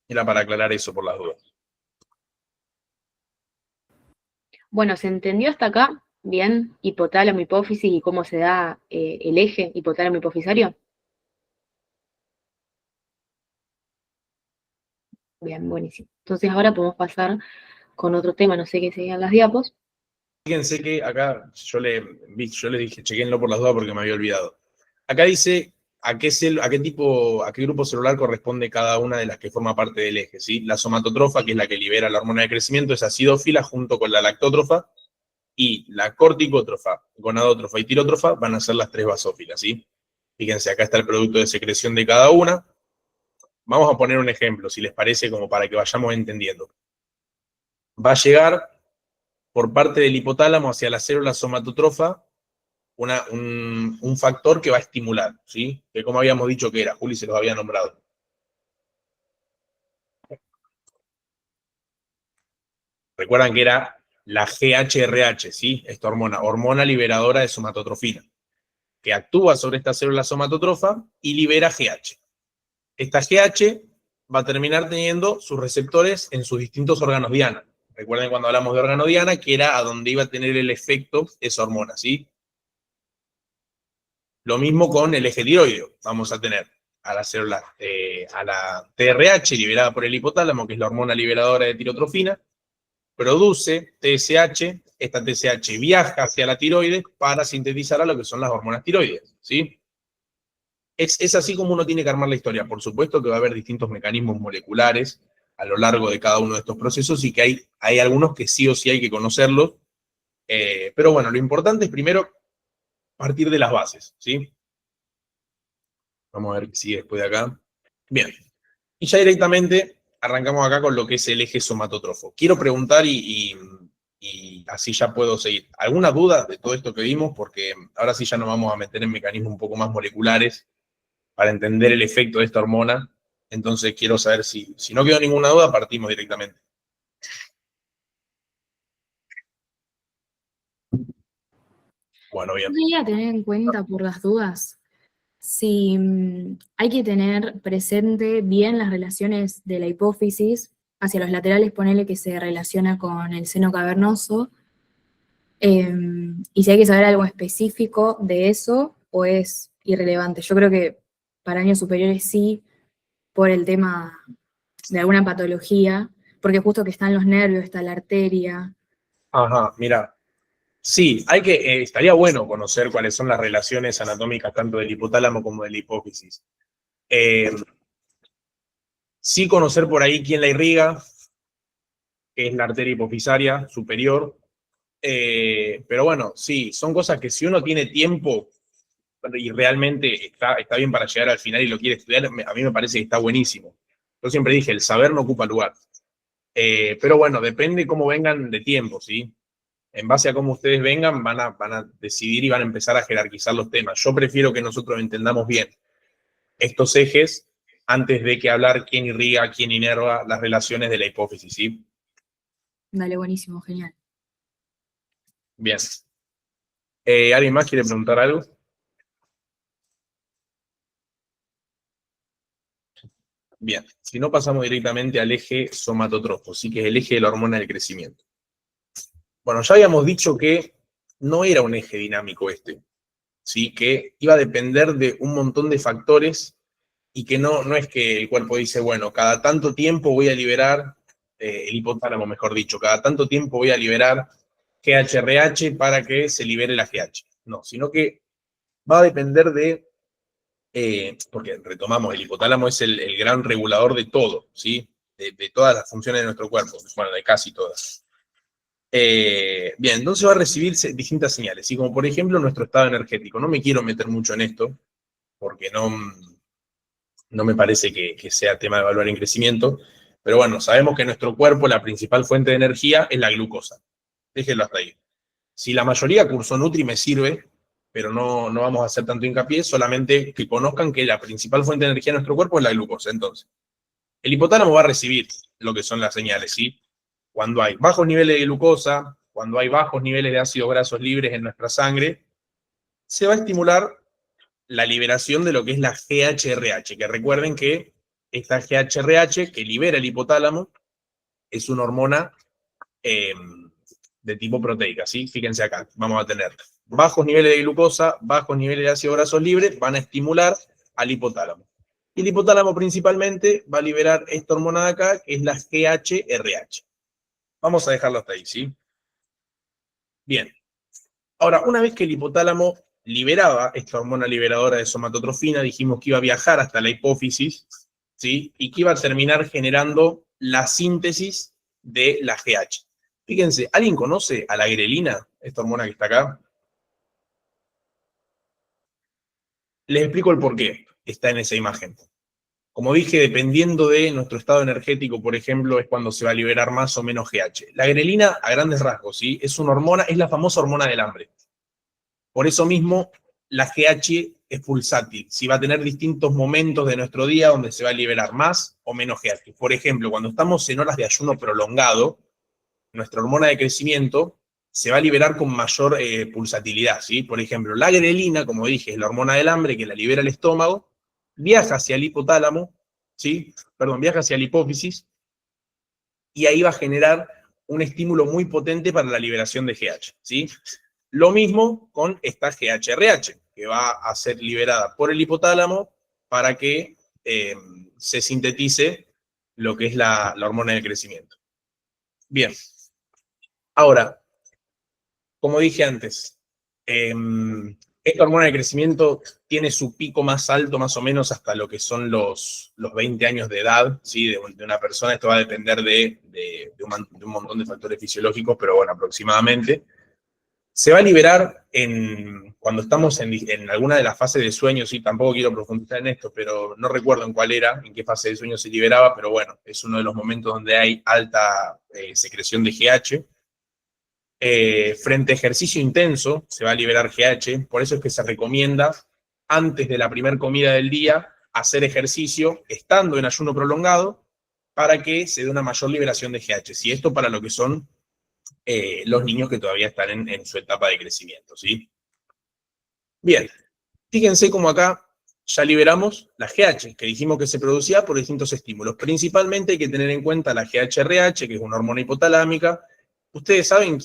Era para aclarar eso por las dudas. Bueno, ¿se entendió hasta acá? Bien, hipotálamo, hipófisis y cómo se da el eje hipotálamo hipofisario. Bien, buenísimo. Entonces ahora podemos pasar con otro tema, no sé qué serían las diapos. Fíjense que acá yo le dije, chequenlo por las dudas porque me había olvidado. Acá dice a qué grupo celular corresponde cada una de las que forma parte del eje, ¿sí? La somatotrofa, que es la que libera la hormona de crecimiento, es acidófila junto con la lactótrofa, y la corticótrofa, gonadótrofa y tirótrofa van a ser las tres basófilas, ¿sí? Fíjense, acá está el producto de secreción de cada una. Vamos a poner un ejemplo, si les parece, como para que vayamos entendiendo. Va a llegar por parte del hipotálamo hacia la célula somatotrofa un factor que va a estimular, ¿sí? Que como habíamos dicho que era, Juli se los había nombrado. Recuerdan que era la GHRH, ¿sí? Esta hormona liberadora de somatotrofina. que actúa sobre esta célula somatotrofa y libera GH. Esta GH va a terminar teniendo sus receptores en sus distintos órganos diana. Recuerden cuando hablamos de órgano diana, que era a donde iba a tener el efecto esa hormona, ¿sí? Lo mismo con el eje tiroideo. Vamos a tener a la célula, a la TRH liberada por el hipotálamo, que es la hormona liberadora de tirotrofina, produce TSH, esta TSH viaja hacia la tiroides para sintetizar a lo que son las hormonas tiroides, ¿sí? Es así como uno tiene que armar la historia. Por supuesto que va a haber distintos mecanismos moleculares a lo largo de cada uno de estos procesos y que hay algunos que sí o sí hay que conocerlos. Pero bueno, lo importante es primero partir de las bases, ¿sí? Vamos a ver qué sigue después de acá. Bien. Y ya directamente arrancamos acá con lo que es el eje somatotrofo. Quiero preguntar y así ya puedo seguir. ¿Alguna duda de todo esto que vimos? Porque ahora sí ya nos vamos a meter en mecanismos un poco más moleculares para entender el efecto de esta hormona. Entonces quiero saber si no quedó ninguna duda, partimos directamente. Bueno, bien. Quería tener en cuenta por las dudas si hay que tener presente bien las relaciones de la hipófisis hacia los laterales, ponele que se relaciona con el seno cavernoso, y si hay que saber algo específico de eso o es irrelevante. Yo creo que para años superiores sí, por el tema de alguna patología, porque justo que están los nervios, está la arteria. Ajá, mira. Sí, estaría bueno conocer cuáles son las relaciones anatómicas tanto del hipotálamo como de la hipófisis. Sí conocer por ahí quién la irriga, que es la arteria hipofisaria superior. Pero bueno, sí, son cosas que si uno tiene tiempo y realmente está bien para llegar al final y lo quiere estudiar, a mí me parece que está buenísimo. Yo siempre dije, el saber no ocupa lugar. Pero bueno, depende cómo vengan de tiempo, ¿sí? En base a cómo ustedes vengan, van a decidir y van a empezar a jerarquizar los temas. Yo prefiero que nosotros entendamos bien estos ejes antes de que hablar quién irriga, quién inerva las relaciones de la hipófisis, ¿sí? Dale, buenísimo, genial. Bien. ¿Alguien más quiere preguntar algo? Bien. Si no, pasamos directamente al eje somatotrofo, ¿sí? Que es el eje de la hormona del crecimiento. Bueno, ya habíamos dicho que no era un eje dinámico este, ¿sí? Que iba a depender de un montón de factores y que no es que el cuerpo dice, bueno, cada tanto tiempo voy a liberar, el hipotálamo mejor dicho, cada tanto tiempo voy a liberar GHRH para que se libere la GH. No, sino que va a depender de, porque retomamos, el hipotálamo es el gran regulador de todo, ¿sí? De todas las funciones de nuestro cuerpo, bueno, de casi todas. Bien, entonces va a recibir distintas señales, ¿sí? Como por ejemplo nuestro estado energético. No me quiero meter mucho en esto, porque no me parece que sea tema de evaluar en crecimiento, pero bueno, sabemos que en nuestro cuerpo la principal fuente de energía es la glucosa. Déjenlo hasta ahí. Si la mayoría cursó Nutri me sirve, pero no vamos a hacer tanto hincapié, solamente que conozcan que la principal fuente de energía de nuestro cuerpo es la glucosa. Entonces, el hipotálamo va a recibir lo que son las señales, ¿sí? Cuando hay bajos niveles de glucosa, cuando hay bajos niveles de ácidos grasos libres en nuestra sangre, se va a estimular la liberación de lo que es la GHRH, que recuerden que esta GHRH que libera el hipotálamo es una hormona de tipo proteica, ¿sí? Fíjense acá, vamos a tener bajos niveles de glucosa, bajos niveles de ácidos grasos libres, van a estimular al hipotálamo. Y el hipotálamo principalmente va a liberar esta hormona de acá, que es la GHRH. Vamos a dejarlo hasta ahí, ¿sí? Bien. Ahora, una vez que el hipotálamo liberaba esta hormona liberadora de somatotrofina, dijimos que iba a viajar hasta la hipófisis, ¿sí? Y que iba a terminar generando la síntesis de la GH. Fíjense, ¿alguien conoce a la grelina, esta hormona que está acá? Les explico el por qué está en esa imagen. Como dije, dependiendo de nuestro estado energético, por ejemplo, es cuando se va a liberar más o menos GH. La grelina, a grandes rasgos, ¿sí? Es una hormona, es la famosa hormona del hambre. Por eso mismo, la GH es pulsátil. Si va a tener distintos momentos de nuestro día donde se va a liberar más o menos GH. Por ejemplo, cuando estamos en horas de ayuno prolongado, nuestra hormona de crecimiento se va a liberar con mayor pulsatilidad, ¿sí? Por ejemplo, la grelina, como dije, es la hormona del hambre que la libera el estómago, viaja hacia el hipotálamo, ¿sí? Perdón, viaja hacia la hipófisis, y ahí va a generar un estímulo muy potente para la liberación de GH, ¿sí? Lo mismo con esta GHRH, que va a ser liberada por el hipotálamo para que se sintetice lo que es la hormona del crecimiento. Bien. Ahora, como dije antes, esta hormona de crecimiento tiene su pico más alto, más o menos, hasta lo que son los 20 años de edad, ¿sí? de una persona. Esto va a depender de un montón de factores fisiológicos, pero bueno, aproximadamente. Se va a liberar cuando estamos en alguna de las fases de sueño, sí, tampoco quiero profundizar en esto, pero no recuerdo en cuál era, en qué fase de sueño se liberaba, pero bueno, es uno de los momentos donde hay alta secreción de GH. Frente a ejercicio intenso se va a liberar GH, por eso es que se recomienda antes de la primera comida del día hacer ejercicio estando en ayuno prolongado para que se dé una mayor liberación de GH. Y esto para lo que son los niños que todavía están en su etapa de crecimiento, ¿sí? Bien, fíjense cómo acá ya liberamos la GH, que dijimos que se producía por distintos estímulos. Principalmente hay que tener en cuenta la GHRH, que es una hormona hipotalámica. ¿Ustedes saben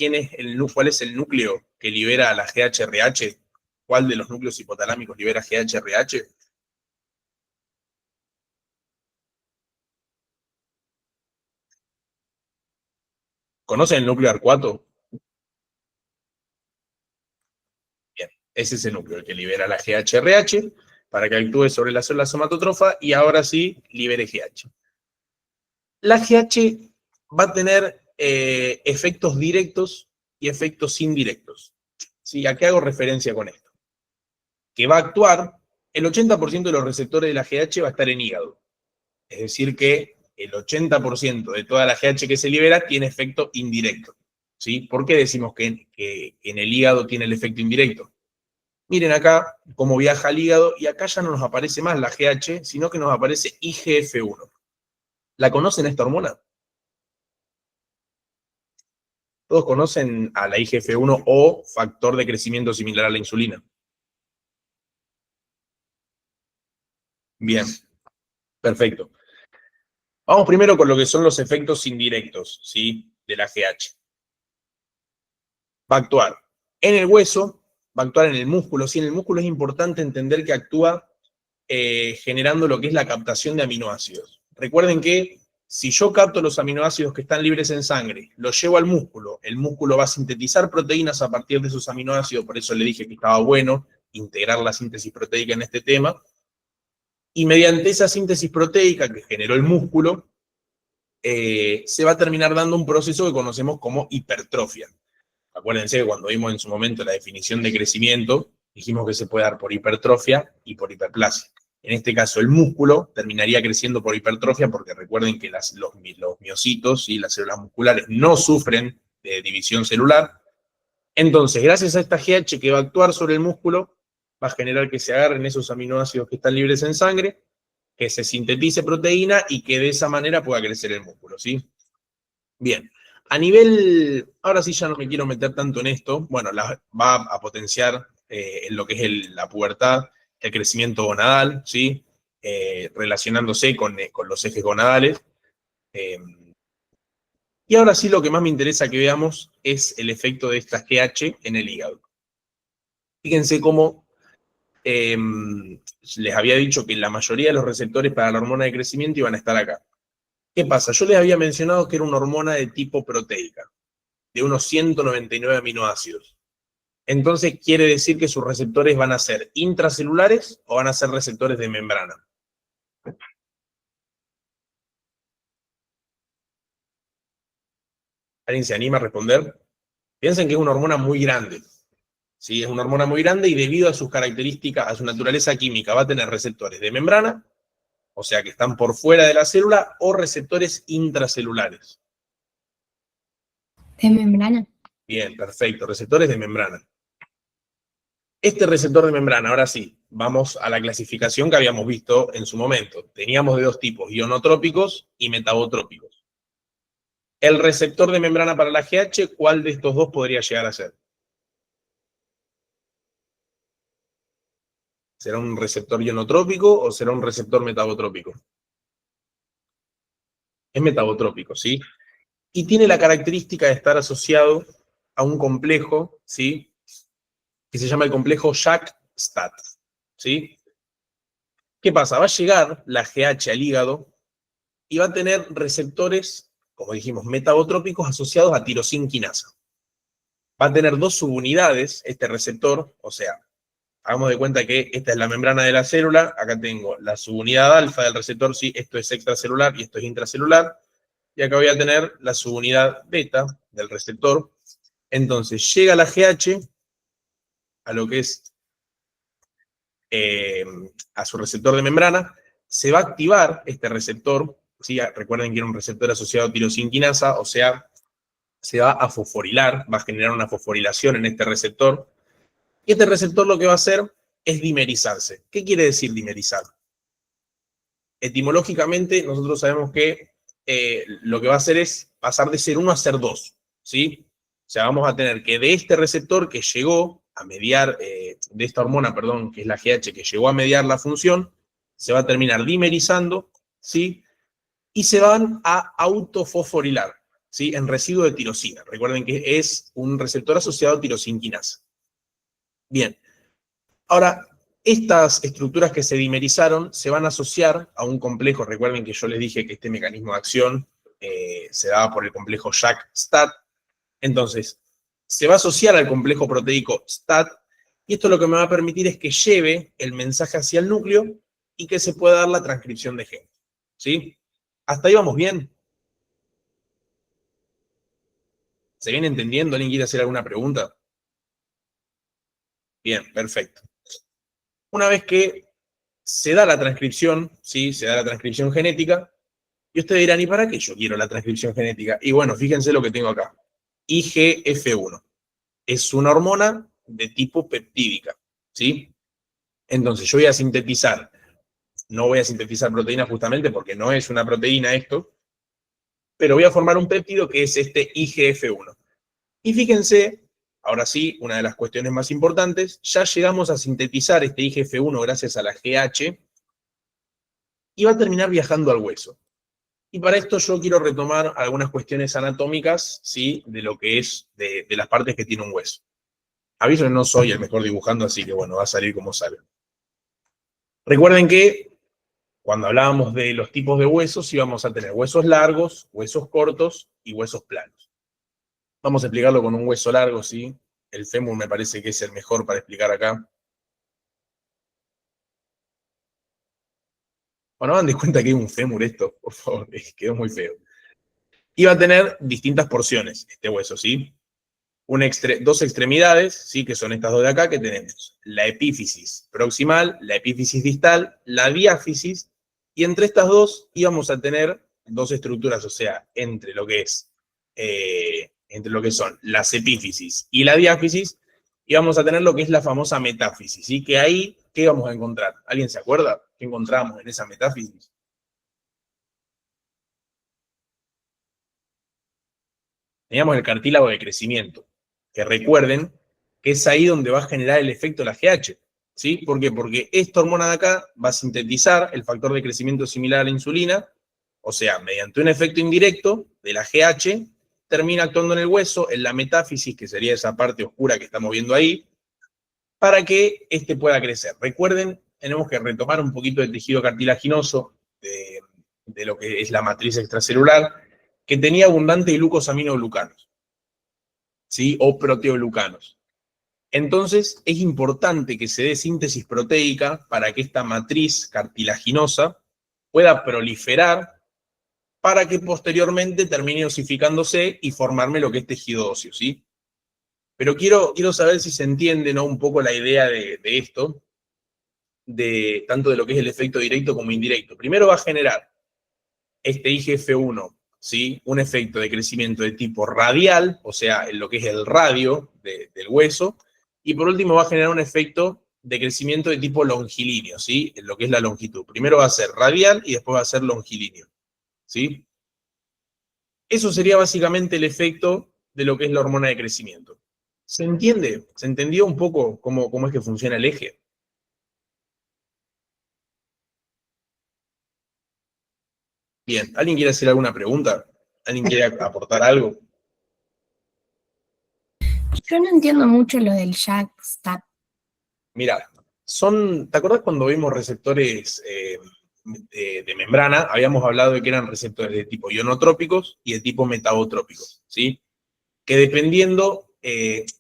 cuál es el núcleo que libera la GHRH? ¿Cuál de los núcleos hipotalámicos libera GHRH? ¿Conocen el núcleo arcuato? Bien, ese es el núcleo, el que libera la GHRH para que actúe sobre la célula somatotrofa y ahora sí libere GH. La GH va a tener efectos directos y efectos indirectos. ¿Sí? ¿A qué hago referencia con esto? Que va a actuar, el 80% de los receptores de la GH va a estar en hígado. Es decir que el 80% de toda la GH que se libera tiene efecto indirecto. ¿Sí? ¿Por qué decimos que en el hígado tiene el efecto indirecto? Miren acá cómo viaja al hígado, y acá ya no nos aparece más la GH, sino que nos aparece IGF-1. ¿La conocen esta hormona? Todos conocen a la IGF-1 o factor de crecimiento similar a la insulina. Bien, perfecto. Vamos primero con lo que son los efectos indirectos, ¿sí? De la GH. Va a actuar en el hueso, va a actuar en el músculo. Sí, en el músculo es importante entender que actúa generando lo que es la captación de aminoácidos. Recuerden que si yo capto los aminoácidos que están libres en sangre, los llevo al músculo, el músculo va a sintetizar proteínas a partir de esos aminoácidos, por eso le dije que estaba bueno integrar la síntesis proteica en este tema, y mediante esa síntesis proteica que generó el músculo, se va a terminar dando un proceso que conocemos como hipertrofia. Acuérdense que cuando vimos en su momento la definición de crecimiento, dijimos que se puede dar por hipertrofia y por hiperplasia. En este caso, el músculo terminaría creciendo por hipertrofia porque recuerden que los miocitos y las células musculares no sufren de división celular. Entonces, gracias a esta GH que va a actuar sobre el músculo, va a generar que se agarren esos aminoácidos que están libres en sangre, que se sintetice proteína y que de esa manera pueda crecer el músculo, ¿sí? Bien. A nivel, ahora sí ya no me quiero meter tanto en esto, bueno, va a potenciar en lo que es la pubertad, el crecimiento gonadal, ¿sí? Relacionándose con los ejes gonadales. Y ahora sí lo que más me interesa que veamos es el efecto de esta GH en el hígado. Fíjense cómo les había dicho que la mayoría de los receptores para la hormona de crecimiento iban a estar acá. ¿Qué pasa? Yo les había mencionado que era una hormona de tipo proteica, de unos 199 aminoácidos. Entonces quiere decir que sus receptores van a ser intracelulares o van a ser receptores de membrana. ¿Alguien se anima a responder? Piensen que es una hormona muy grande. ¿Sí? Es una hormona muy grande y debido a sus características, a su naturaleza química, va a tener receptores de membrana, o sea que están por fuera de la célula, o receptores intracelulares. De membrana. Bien, perfecto, receptores de membrana. Este receptor de membrana, ahora sí, vamos a la clasificación que habíamos visto en su momento. Teníamos de dos tipos, ionotrópicos y metabotrópicos. El receptor de membrana para la GH, ¿cuál de estos dos podría llegar a ser? ¿Será un receptor ionotrópico o será un receptor metabotrópico? Es metabotrópico, ¿sí? Y tiene la característica de estar asociado a un complejo, ¿sí? Que se llama el complejo JAK-STAT, ¿sí? ¿Qué pasa? Va a llegar la GH al hígado y va a tener receptores, como dijimos, metabotrópicos asociados a tirosina quinasa. Va a tener dos subunidades, este receptor, o sea, hagamos de cuenta que esta es la membrana de la célula, acá tengo la subunidad alfa del receptor, sí, esto es extracelular y esto es intracelular, y acá voy a tener la subunidad beta del receptor. Entonces llega la GH a lo que es a su receptor de membrana, se va a activar este receptor, ¿sí? Recuerden que era un receptor asociado a tirosina quinasa, o sea, se va a fosforilar, va a generar una fosforilación en este receptor, y este receptor lo que va a hacer es dimerizarse. ¿Qué quiere decir dimerizar? Etimológicamente, nosotros sabemos que lo que va a hacer es pasar de ser 1 a ser 2, ¿sí? O sea, vamos a tener que de este receptor que llegó a mediar, de esta hormona, perdón, que es la GH, que llegó a mediar la función, se va a terminar dimerizando, ¿sí? Y se van a autofosforilar, ¿sí? En residuo de tirosina. Recuerden que es un receptor asociado a tirosina quinasa. Bien. Ahora, estas estructuras que se dimerizaron se van a asociar a un complejo. Recuerden que yo les dije que este mecanismo de acción se daba por el complejo JAK-STAT. Entonces, se va a asociar al complejo proteico STAT, y esto lo que me va a permitir es que lleve el mensaje hacia el núcleo y que se pueda dar la transcripción de genes. ¿Sí? ¿Hasta ahí vamos bien? ¿Se viene entendiendo? ¿Alguien quiere hacer alguna pregunta? Bien, perfecto. Una vez que se da la transcripción, ¿sí? Se da la transcripción genética, y ustedes dirán, ¿y para qué yo quiero la transcripción genética? Y bueno, fíjense lo que tengo acá. IGF-1. Es una hormona de tipo peptídica, ¿sí? Entonces yo voy a sintetizar, no voy a sintetizar proteína justamente porque no es una proteína esto, pero voy a formar un péptido que es este IGF-1. Y fíjense, ahora sí, una de las cuestiones más importantes, ya llegamos a sintetizar este IGF-1 gracias a la GH, y va a terminar viajando al hueso. Y para esto yo quiero retomar algunas cuestiones anatómicas, ¿sí? De lo que es, de las partes que tiene un hueso. Aviso que no soy el mejor dibujando, así que bueno, va a salir como sale. Recuerden que cuando hablábamos de los tipos de huesos, íbamos a tener huesos largos, huesos cortos y huesos planos. Vamos a explicarlo con un hueso largo, ¿sí? El fémur me parece que es el mejor para explicar acá. Bueno, hagan de cuenta que hay un fémur esto, por favor, quedó muy feo. Y va a tener distintas porciones este hueso, ¿sí? Dos extremidades, ¿sí? Que son estas dos de acá, que tenemos la epífisis proximal, la epífisis distal, la diáfisis, y entre estas dos íbamos a tener dos estructuras, o sea, entre lo que son las epífisis y la diáfisis, íbamos a tener lo que es la famosa metáfisis, ¿sí? Que ahí, ¿qué vamos a encontrar? ¿Alguien se acuerda? ¿Qué encontramos en esa metáfisis? Teníamos el cartílago de crecimiento, que recuerden que es ahí donde va a generar el efecto de la GH, ¿sí? ¿Por qué? Porque esta hormona de acá va a sintetizar el factor de crecimiento similar a la insulina, o sea, mediante un efecto indirecto de la GH, termina actuando en el hueso, en la metáfisis, que sería esa parte oscura que estamos viendo ahí, para que éste pueda crecer. Recuerden, tenemos que retomar un poquito del tejido cartilaginoso, de lo que es la matriz extracelular, que tenía abundante glucosaminoglucanos, ¿sí? O proteoglucanos. Entonces, es importante que se dé síntesis proteica para que esta matriz cartilaginosa pueda proliferar para que posteriormente termine osificándose y formarme lo que es tejido óseo, ¿sí? Pero quiero saber si se entiende, ¿no? Un poco la idea de esto, tanto de lo que es el efecto directo como indirecto. Primero va a generar este IGF-1, ¿sí? Un efecto de crecimiento de tipo radial, o sea, en lo que es el radio del hueso, y por último va a generar un efecto de crecimiento de tipo longilíneo, ¿sí? En lo que es la longitud. Primero va a ser radial y después va a ser longilíneo, ¿sí? Eso sería básicamente el efecto de lo que es la hormona de crecimiento. ¿Se entiende? ¿Se entendió un poco cómo es que funciona el eje? Bien, ¿alguien quiere hacer alguna pregunta? ¿Alguien quiere aportar algo? Yo no entiendo mucho lo del JAK-STAT. Mira, ¿te acordás cuando vimos receptores de membrana? Habíamos hablado de que eran receptores de tipo ionotrópicos y de tipo metabotrópicos, ¿sí? Que dependiendo,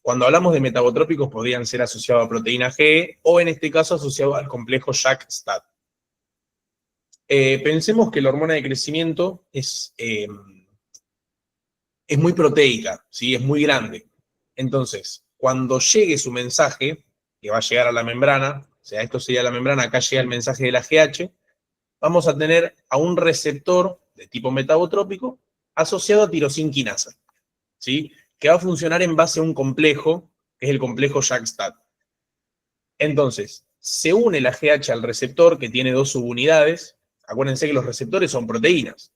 cuando hablamos de metabotrópicos, podrían ser asociados a proteína G o en este caso asociados al complejo JAK-STAT. Pensemos que la hormona de crecimiento es muy proteica, ¿sí? Es muy grande. Entonces, cuando llegue su mensaje, que va a llegar a la membrana, o sea, esto sería la membrana, acá llega el mensaje de la GH, vamos a tener a un receptor de tipo metabotrópico asociado a tirosina quinasa, ¿sí? Que va a funcionar en base a un complejo, que es el complejo JAK-STAT. Entonces, se une la GH al receptor, que tiene dos subunidades. Acuérdense que los receptores son proteínas.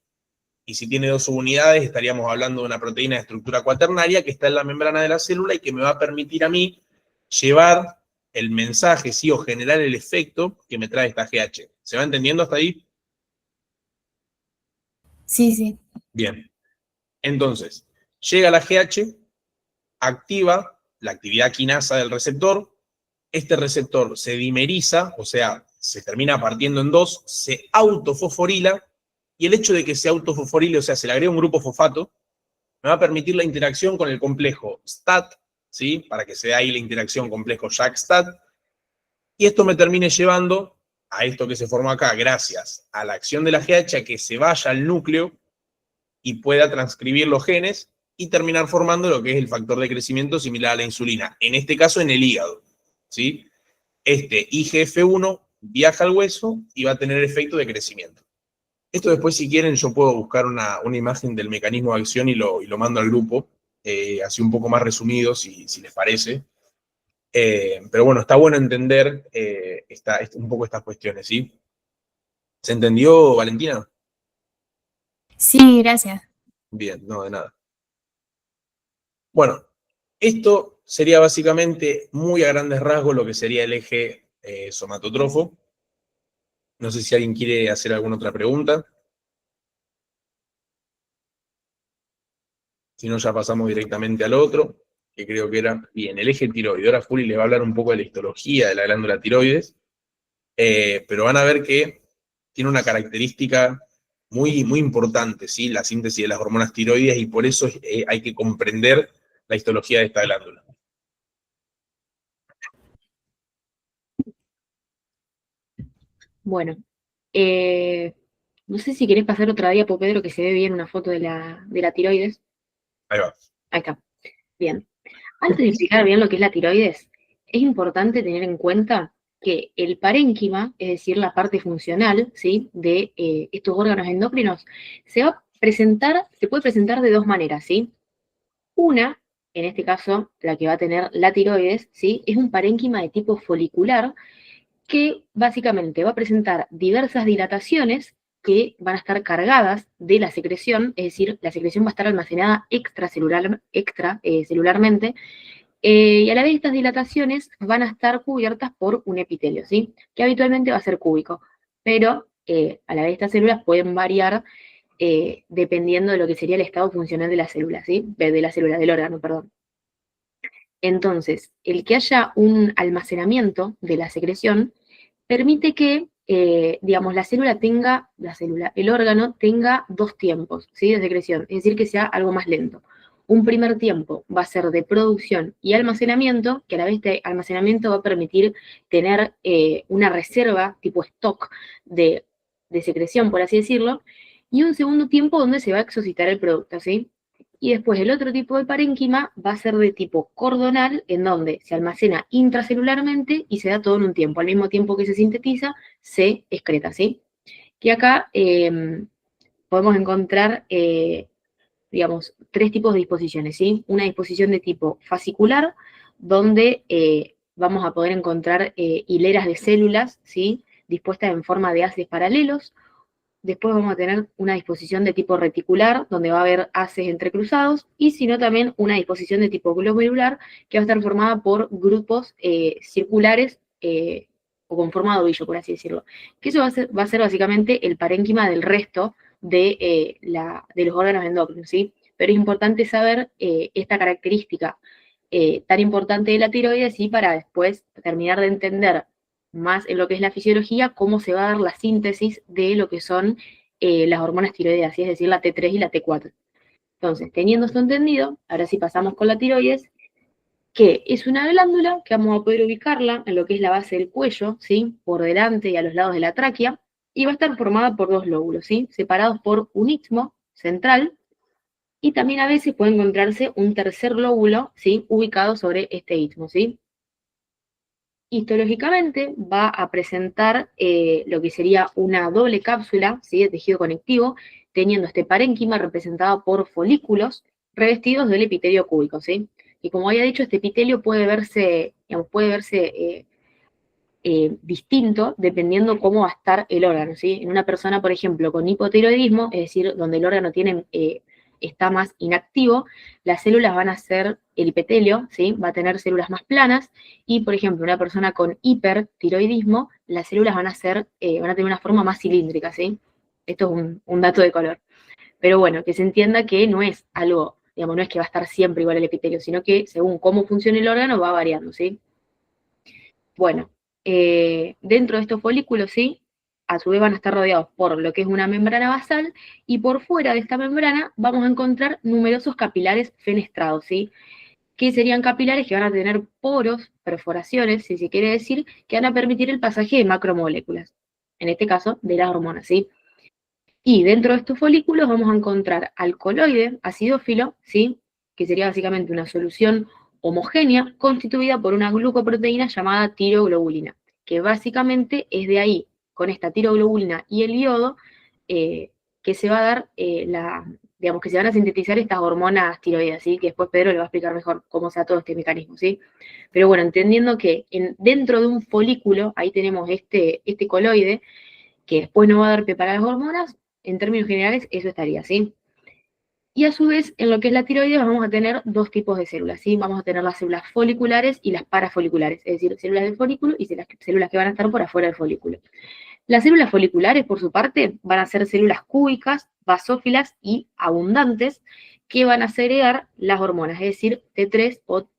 Y si tiene dos subunidades, estaríamos hablando de una proteína de estructura cuaternaria que está en la membrana de la célula y que me va a permitir a mí llevar el mensaje, sí, o generar el efecto que me trae esta GH. ¿Se va entendiendo hasta ahí? Sí, sí. Bien. Entonces, llega la GH, activa la actividad quinasa del receptor, este receptor se dimeriza, o sea, se termina partiendo en dos, se autofosforila, y el hecho de que se autofosforile, o sea, se le agrega un grupo fosfato, me va a permitir la interacción con el complejo STAT, ¿sí? Para que se dé ahí la interacción complejo JAK-STAT, y esto me termine llevando a esto que se formó acá, gracias a la acción de la GH, a que se vaya al núcleo y pueda transcribir los genes y terminar formando lo que es el factor de crecimiento similar a la insulina, en este caso en el hígado, ¿sí? Este IGF-1 viaja al hueso y va a tener efecto de crecimiento. Esto después, si quieren, yo puedo buscar una imagen del mecanismo de acción y lo mando al grupo, así un poco más resumido, si les parece. Pero bueno, está bueno entender un poco estas cuestiones, ¿sí? ¿Se entendió, Valentina? Sí, gracias. Bien, no, de nada. Bueno, esto sería básicamente, muy a grandes rasgos, lo que sería el eje somatotrofo. No sé si alguien quiere hacer alguna otra pregunta. Si no, ya pasamos directamente al otro, que creo que era, bien, el eje tiroide. Ahora Juli les va a hablar un poco de la histología de la glándula tiroides, pero van a ver que tiene una característica muy, muy importante, ¿sí? La síntesis de las hormonas tiroides, y por eso hay que comprender la histología de esta glándula. Bueno, no sé si querés pasar otra diapo, Pedro, que se ve bien una foto de la tiroides. Ahí va. Ahí está. Bien. Antes de explicar bien lo que es la tiroides, es importante tener en cuenta que el parénquima, es decir, la parte funcional, ¿sí?, de estos órganos endocrinos, se puede presentar de dos maneras, ¿sí? Una, en este caso, la que va a tener la tiroides, ¿sí?, es un parénquima de tipo folicular que básicamente va a presentar diversas dilataciones que van a estar cargadas de la secreción, es decir, la secreción va a estar almacenada extracelularmente, y a la vez estas dilataciones van a estar cubiertas por un epitelio, ¿sí? Que habitualmente va a ser cúbico, pero a la vez estas células pueden variar dependiendo de lo que sería el estado funcional de la célula, ¿sí? Del órgano, perdón. Entonces, el que haya un almacenamiento de la secreción permite que, digamos, el órgano tenga dos tiempos, ¿sí?, de secreción, es decir, que sea algo más lento. Un primer tiempo va a ser de producción y almacenamiento, que a la vez de almacenamiento va a permitir tener una reserva tipo stock de secreción, por así decirlo, y un segundo tiempo donde se va a exocitar el producto, ¿sí? Y después el otro tipo de parénquima va a ser de tipo cordonal, en donde se almacena intracelularmente y se da todo en un tiempo. Al mismo tiempo que se sintetiza, se excreta, ¿sí? Que acá podemos encontrar, digamos, tres tipos de disposiciones, ¿sí? Una disposición de tipo fascicular, donde vamos a poder encontrar hileras de células, ¿sí?, dispuestas en forma de haces paralelos. después vamos a tener una disposición de tipo reticular, donde va a haber haces entrecruzados, y sino también una disposición de tipo glomerular, que va a estar formada por grupos circulares o con forma de ovillo, por así decirlo. Que eso va a ser básicamente el parénquima del resto de los órganos endocrinos, ¿sí? Pero es importante saber esta característica tan importante de la tiroides y para después terminar de entender más en lo que es la fisiología, cómo se va a dar la síntesis de lo que son las hormonas tiroideas, es decir, la T3 y la T4. Entonces, teniendo esto entendido, ahora sí pasamos con la tiroides, que es una glándula que vamos a poder ubicarla en lo que es la base del cuello, ¿sí? Por delante y a los lados de la tráquea, y va a estar formada por dos lóbulos, ¿sí? Separados por un istmo central, y también a veces puede encontrarse un tercer lóbulo, ¿sí? Ubicado sobre este istmo, ¿sí? Histológicamente va a presentar lo que sería una doble cápsula, ¿sí? De tejido conectivo, teniendo este parénquima representado por folículos revestidos del epitelio cúbico, ¿sí? Y como había dicho, este epitelio puede verse, digamos, distinto dependiendo cómo va a estar el órgano, ¿sí? En una persona, por ejemplo, con hipotiroidismo, es decir, donde el órgano está más inactivo, las células van a ser el epitelio, ¿sí? Va a tener células más planas, y por ejemplo, una persona con hipertiroidismo, las células van a tener una forma más cilíndrica, ¿sí? Esto es un dato de color. Pero bueno, que se entienda que no es algo, digamos, no es que va a estar siempre igual el epitelio, sino que según cómo funciona el órgano va variando, ¿sí? Bueno, dentro de estos folículos, ¿sí? A su vez van a estar rodeados por lo que es una membrana basal, y por fuera de esta membrana vamos a encontrar numerosos capilares fenestrados, ¿sí? Que serían capilares que van a tener poros, perforaciones, si se quiere decir, que van a permitir el pasaje de macromoléculas, en este caso de las hormonas, ¿sí? Y dentro de estos folículos vamos a encontrar alcaloide acidófilo, ¿sí? Que sería básicamente una solución homogénea constituida por una glucoproteína llamada tiroglobulina, que básicamente es de ahí, con esta tiroglobulina y el iodo, que se va a dar digamos, que se van a sintetizar estas hormonas tiroideas, ¿sí? Que después Pedro le va a explicar mejor cómo sea todo este mecanismo, ¿sí? Pero bueno, entendiendo que dentro de un folículo, ahí tenemos este coloide, que después no va a dar pie para las hormonas, en términos generales eso estaría, ¿sí? Y a su vez, en lo que es la tiroides vamos a tener dos tipos de células, ¿sí? Vamos a tener las células foliculares y las parafoliculares, es decir, células del folículo y células que van a estar por afuera del folículo. Las células foliculares, por su parte, van a ser células cúbicas, basófilas y abundantes, que van a segregar las hormonas, es decir, T3 o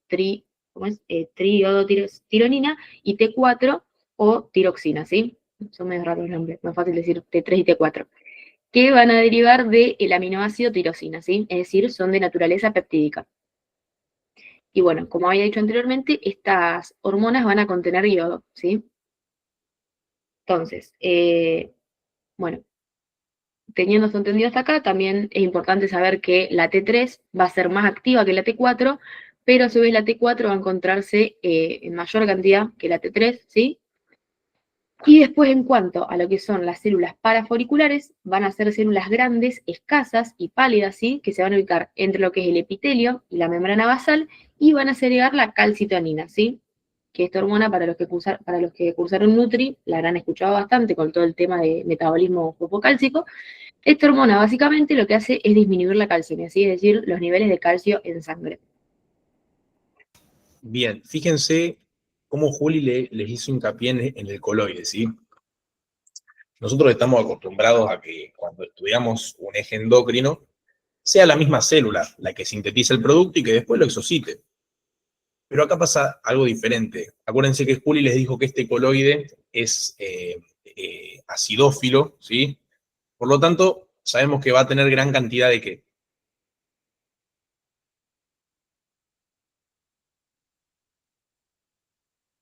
triiodotironina y T4 o tiroxina, ¿sí? Son medio raros los nombres, más fácil decir T3 y T4, que van a derivar del aminoácido tirosina, ¿sí? Es decir, son de naturaleza peptídica. Y bueno, como había dicho anteriormente, estas hormonas van a contener iodo, ¿sí? Entonces, bueno, teniendo esto entendido hasta acá, también es importante saber que la T3 va a ser más activa que la T4, pero a su vez la T4 va a encontrarse en mayor cantidad que la T3, ¿sí? Y después, en cuanto a lo que son las células parafoliculares, van a ser células grandes, escasas y pálidas, ¿sí? Que se van a ubicar entre lo que es el epitelio y la membrana basal, y van a segregar la calcitonina, ¿sí? Que esta hormona, para los que cursaron Nutri, la habrán escuchado bastante con todo el tema de metabolismo fosfocálcico. Esta hormona básicamente lo que hace es disminuir la calcemia, ¿sí? Es decir, los niveles de calcio en sangre. Bien, fíjense cómo Juli les hizo hincapié en el coloide, ¿sí? Nosotros estamos acostumbrados a que cuando estudiamos un eje endocrino, sea la misma célula la que sintetiza el producto y que después lo exocite. Pero acá pasa algo diferente. Acuérdense que Juli les dijo que este coloide es acidófilo, ¿sí? Por lo tanto, sabemos que va a tener gran cantidad de ¿qué?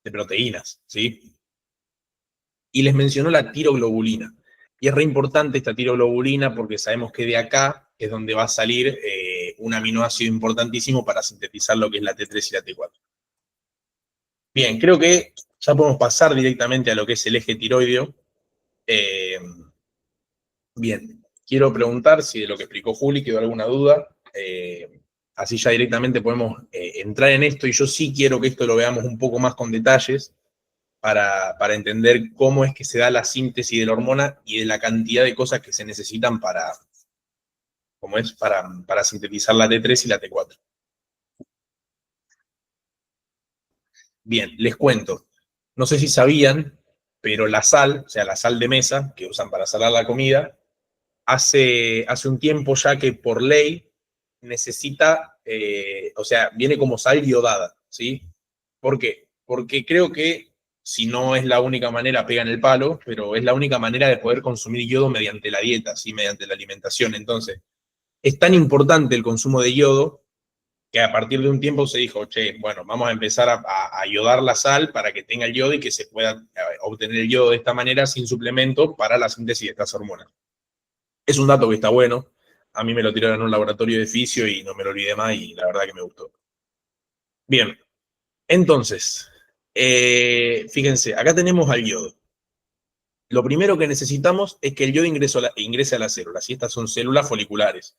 De proteínas, ¿sí? Y les mencionó la tiroglobulina. Y es re importante esta tiroglobulina porque sabemos que de acá es donde va a salir un aminoácido importantísimo para sintetizar lo que es la T3 y la T4. Bien, creo que ya podemos pasar directamente a lo que es el eje tiroideo. Bien, quiero preguntar si de lo que explicó Juli quedó alguna duda. Así ya directamente podemos entrar en esto, y yo sí quiero que esto lo veamos un poco más con detalles, para entender cómo es que se da la síntesis de la hormona y de la cantidad de cosas que se necesitan para sintetizar la T3 y la T4. Bien, les cuento. No sé si sabían, pero la sal, o sea, la sal de mesa que usan para salar la comida, hace un tiempo ya que por ley necesita, o sea, viene como sal iodada, ¿sí? ¿Por qué? Porque creo que, si no es la única manera, pegan el palo, pero es la única manera de poder consumir yodo mediante la dieta, ¿sí? Mediante la alimentación. Entonces, es tan importante el consumo de yodo que a partir de un tiempo se dijo, che, bueno, vamos a empezar a iodar la sal para que tenga el yodo y que se pueda obtener el yodo de esta manera sin suplemento para la síntesis de estas hormonas. Es un dato que está bueno. A mí me lo tiraron en un laboratorio de fisio y no me lo olvidé más y la verdad que me gustó. Bien, entonces, fíjense, acá tenemos al yodo. Lo primero que necesitamos es que el yodo ingrese a las células, y estas son células foliculares.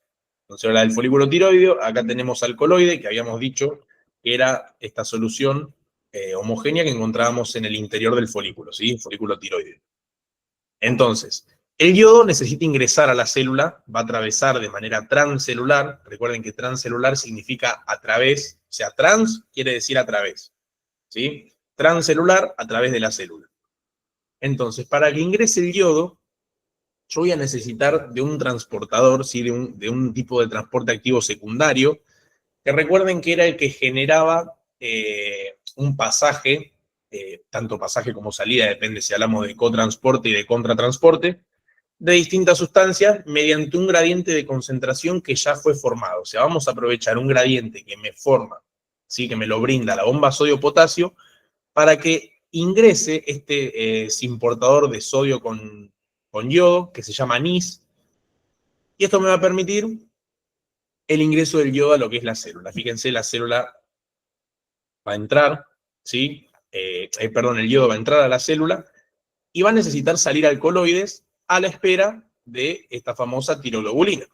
Son células del folículo tiroideo. Acá tenemos al coloide, que habíamos dicho que era esta solución homogénea que encontrábamos en el interior del folículo, ¿sí? Folículo tiroideo. Entonces, el yodo necesita ingresar a la célula, va a atravesar de manera transcelular. Recuerden que transcelular significa a través, o sea, trans quiere decir a través, ¿sí? Transcelular a través de la célula. Entonces, para que ingrese el yodo, yo voy a necesitar de un transportador, ¿sí? de un tipo de transporte activo secundario, que recuerden que era el que generaba un pasaje, tanto pasaje como salida, depende si hablamos de cotransporte y de contratransporte, de distintas sustancias mediante un gradiente de concentración que ya fue formado. O sea, vamos a aprovechar un gradiente que me forma, ¿sí? Que me lo brinda la bomba sodio-potasio, para que ingrese este simportador de sodio con yodo, que se llama NIS, y esto me va a permitir el ingreso del yodo a lo que es la célula. Fíjense, la célula va a entrar, ¿sí? El yodo va a entrar a la célula y va a necesitar salir alcaloides a la espera de esta famosa tiroglobulina.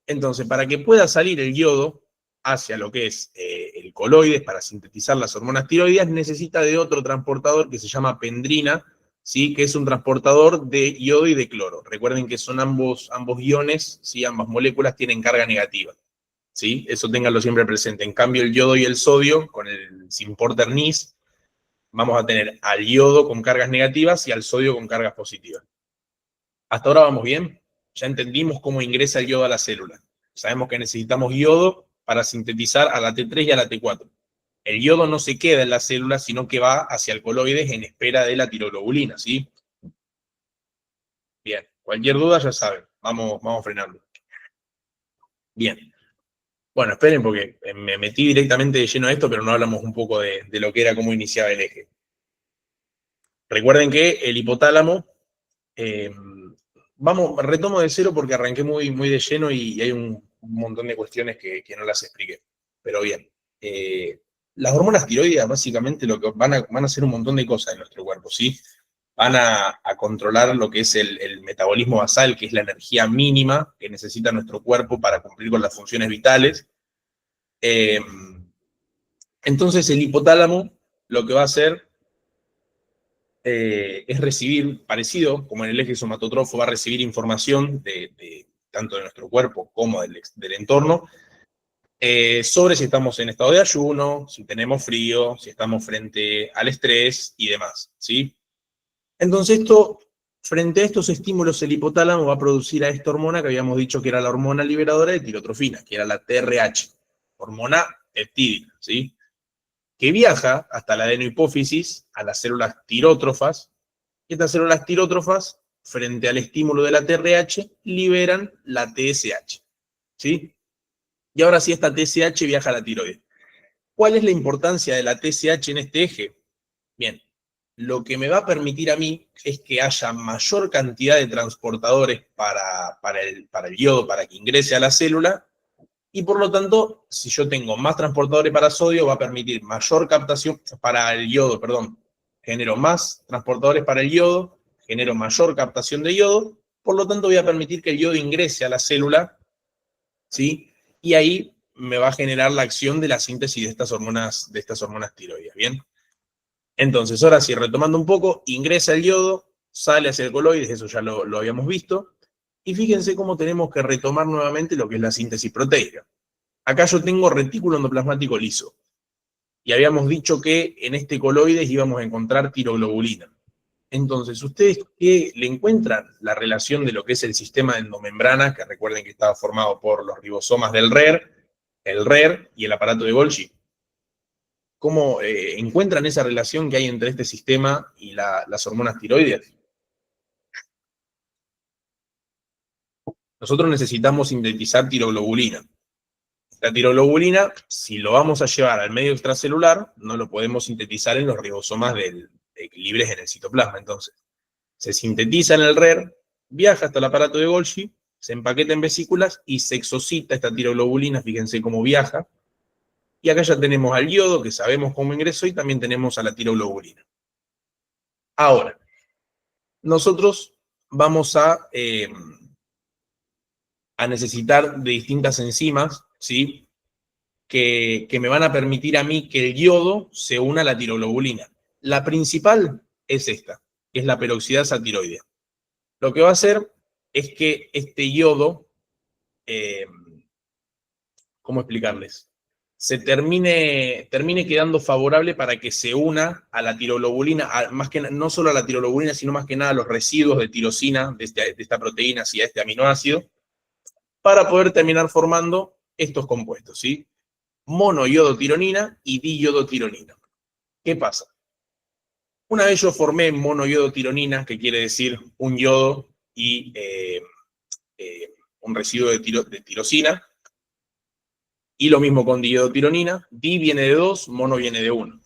Entonces, para que pueda salir el yodo hacia lo que es el coloides para sintetizar las hormonas tiroideas, necesita de otro transportador que se llama pendrina, ¿sí? Que es un transportador de yodo y de cloro. Recuerden que son ambos iones, ¿sí? Ambas moléculas tienen carga negativa, ¿sí? Eso ténganlo siempre presente. En cambio, el yodo y el sodio, con el simporter NIS, vamos a tener al yodo con cargas negativas y al sodio con cargas positivas. ¿Hasta ahora vamos bien? Ya entendimos cómo ingresa el yodo a la célula. Sabemos que necesitamos yodo para sintetizar a la T3 y a la T4. El yodo no se queda en la célula, sino que va hacia el coloides en espera de la tiroglobulina, ¿sí? Bien, cualquier duda ya saben, vamos frenando. Bien. Bueno, esperen porque me metí directamente de lleno a esto, pero no hablamos un poco de lo que era cómo iniciaba el eje. Recuerden que el hipotálamo, retomo de cero porque arranqué muy de lleno y hay un montón de cuestiones que no las expliqué. Pero bien, las hormonas tiroideas básicamente lo que van a hacer un montón de cosas en nuestro cuerpo, ¿sí? Van a controlar lo que es el metabolismo basal, que es la energía mínima que necesita nuestro cuerpo para cumplir con las funciones vitales. Entonces el hipotálamo lo que va a hacer es recibir, parecido como en el eje somatotrofo, va a recibir información tanto de nuestro cuerpo como del entorno, sobre si estamos en estado de ayuno, si tenemos frío, si estamos frente al estrés y demás, ¿sí? Entonces frente a estos estímulos, el hipotálamo va a producir a esta hormona que habíamos dicho que era la hormona liberadora de tirotrofina, que era la TRH, hormona peptídica, ¿sí? Que viaja hasta la adenohipófisis, a las células tirótrofas, y estas células tirótrofas, frente al estímulo de la TRH, liberan la TSH, ¿sí? Y ahora sí, esta TSH viaja a la tiroides. ¿Cuál es la importancia de la TSH en este eje? Bien, lo que me va a permitir a mí es que haya mayor cantidad de transportadores para el yodo, para que ingrese a la célula, y por lo tanto, si yo tengo más transportadores para sodio, va a permitir mayor captación para el yodo, perdón. Genero más transportadores para el yodo, genero mayor captación de yodo, por lo tanto voy a permitir que el yodo ingrese a la célula, ¿sí? Y ahí me va a generar la acción de la síntesis de estas hormonas tiroideas, ¿bien? Entonces, ahora sí, retomando un poco, ingresa el yodo, sale hacia el coloides, eso ya lo habíamos visto, y fíjense cómo tenemos que retomar nuevamente lo que es la síntesis proteica. Acá yo tengo retículo endoplasmático liso, y habíamos dicho que en este coloides íbamos a encontrar tiroglobulina. Entonces, ¿ustedes qué le encuentran la relación de lo que es el sistema de endomembrana, que recuerden que estaba formado por los ribosomas del el RER y el aparato de Golgi? ¿Cómo encuentran esa relación que hay entre este sistema y las hormonas tiroides? Nosotros necesitamos sintetizar tiroglobulina. La tiroglobulina, si lo vamos a llevar al medio extracelular, no lo podemos sintetizar en los ribosomas libres en el citoplasma. Entonces, se sintetiza en el RER, viaja hasta el aparato de Golgi, se empaqueta en vesículas y se exocita esta tiroglobulina, fíjense cómo viaja. Y acá ya tenemos al yodo, que sabemos cómo ingresó, y también tenemos a la tiroglobulina. Ahora, nosotros vamos a necesitar de distintas enzimas, ¿sí? Que me van a permitir a mí que el yodo se una a la tiroglobulina. La principal es esta, que es la peroxidasa tiroidea. Lo que va a hacer es que este yodo, ¿cómo explicarles? Se termine quedando favorable para que se una a la tiroglobulina, más que no solo a la tiroglobulina, sino más que nada a los residuos de tirosina, de esta proteína, y a este aminoácido, para poder terminar formando estos compuestos, ¿sí? Monoyodotironina y diyodotironina. ¿Qué pasa? Una vez yo formé monoyodotironina, que quiere decir un yodo y un residuo de tirosina, y lo mismo con diyodotironina, di viene de 2, mono viene de 1.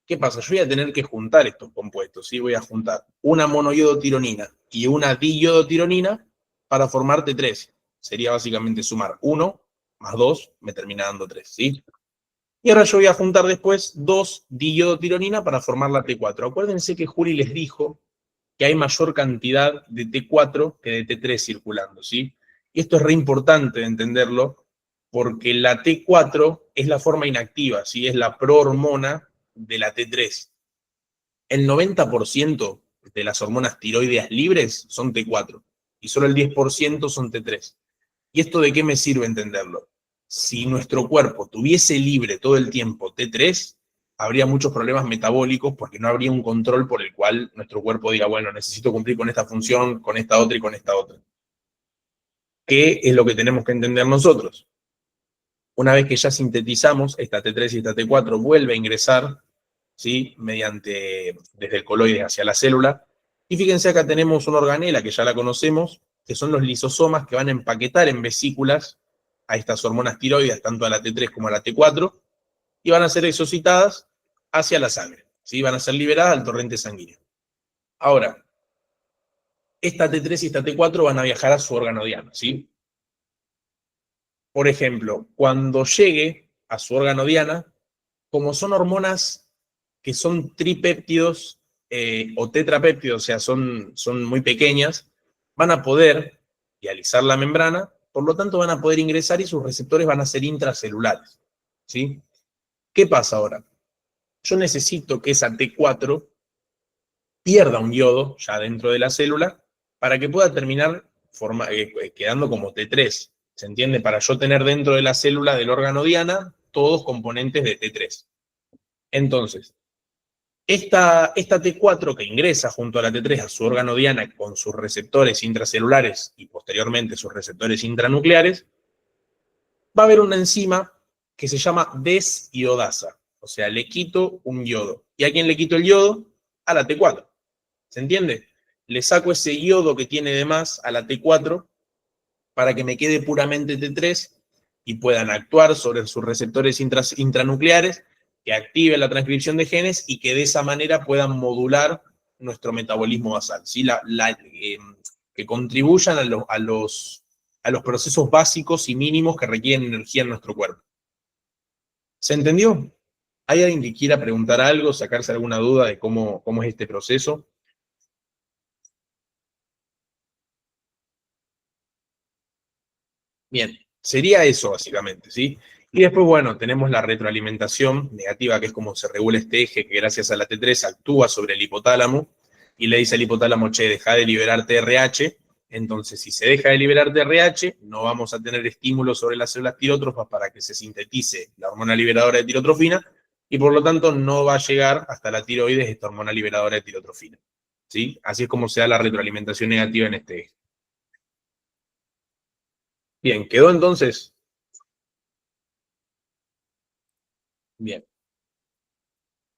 ¿Qué pasa? Yo voy a tener que juntar estos compuestos, ¿sí? Voy a juntar una monoyodotironina y una diyodotironina para formar T3. Sería básicamente sumar 1 más 2, me termina dando 3, ¿sí? Y ahora yo voy a juntar después 2 diyodotironina para formar la T4. Acuérdense que Juli les dijo que hay mayor cantidad de T4 que de T3 circulando, ¿sí? Y esto es re importante de entenderlo, porque la T4 es la forma inactiva, ¿sí? Es la prohormona de la T3. El 90% de las hormonas tiroideas libres son T4 y solo el 10% son T3. ¿Y esto de qué me sirve entenderlo? Si nuestro cuerpo tuviese libre todo el tiempo T3, habría muchos problemas metabólicos porque no habría un control por el cual nuestro cuerpo diga, bueno, necesito cumplir con esta función, con esta otra y con esta otra. ¿Qué es lo que tenemos que entender nosotros? Una vez que ya sintetizamos esta T3 y esta T4, vuelve a ingresar, ¿sí? Desde el coloide hacia la célula. Y fíjense, acá tenemos una organela que ya la conocemos, que son los lisosomas que van a empaquetar en vesículas a estas hormonas tiroides, tanto a la T3 como a la T4, y van a ser exocitadas hacia la sangre, ¿sí? Van a ser liberadas al torrente sanguíneo. Ahora, esta T3 y esta T4 van a viajar a su órgano diana, ¿sí? Por ejemplo, cuando llegue a su órgano diana, como son hormonas que son tripéptidos o tetrapéptidos, o sea, son muy pequeñas, van a poder dializar la membrana, por lo tanto van a poder ingresar y sus receptores van a ser intracelulares, ¿sí? ¿Qué pasa ahora? Yo necesito que esa T4 pierda un yodo ya dentro de la célula para que pueda terminar quedando como T3. ¿Se entiende? Para yo tener dentro de la célula del órgano diana todos componentes de T3. Entonces, esta T4 que ingresa junto a la T3 a su órgano diana con sus receptores intracelulares y posteriormente sus receptores intranucleares, va a haber una enzima que se llama desiodasa. O sea, le quito un yodo. ¿Y a quién le quito el yodo? A la T4. ¿Se entiende? Le saco ese yodo que tiene de más a la T4 para que me quede puramente T3 y puedan actuar sobre sus receptores intranucleares, que activen la transcripción de genes y que de esa manera puedan modular nuestro metabolismo basal, ¿sí? Que contribuyan a los procesos básicos y mínimos que requieren energía en nuestro cuerpo. ¿Se entendió? ¿Hay alguien que quiera preguntar algo, sacarse alguna duda de cómo es este proceso? Bien, sería eso básicamente, ¿sí? Y después, bueno, tenemos la retroalimentación negativa, que es como se regula este eje, que gracias a la T3 actúa sobre el hipotálamo, y le dice al hipotálamo, che, deja de liberar TRH. Entonces, si se deja de liberar TRH, no vamos a tener estímulos sobre las células tirótrofas para que se sintetice la hormona liberadora de tirotrofina, y por lo tanto no va a llegar hasta la tiroides esta hormona liberadora de tirotrofina. ¿Sí? Así es como se da la retroalimentación negativa en este eje. Bien, ¿quedó entonces? Bien.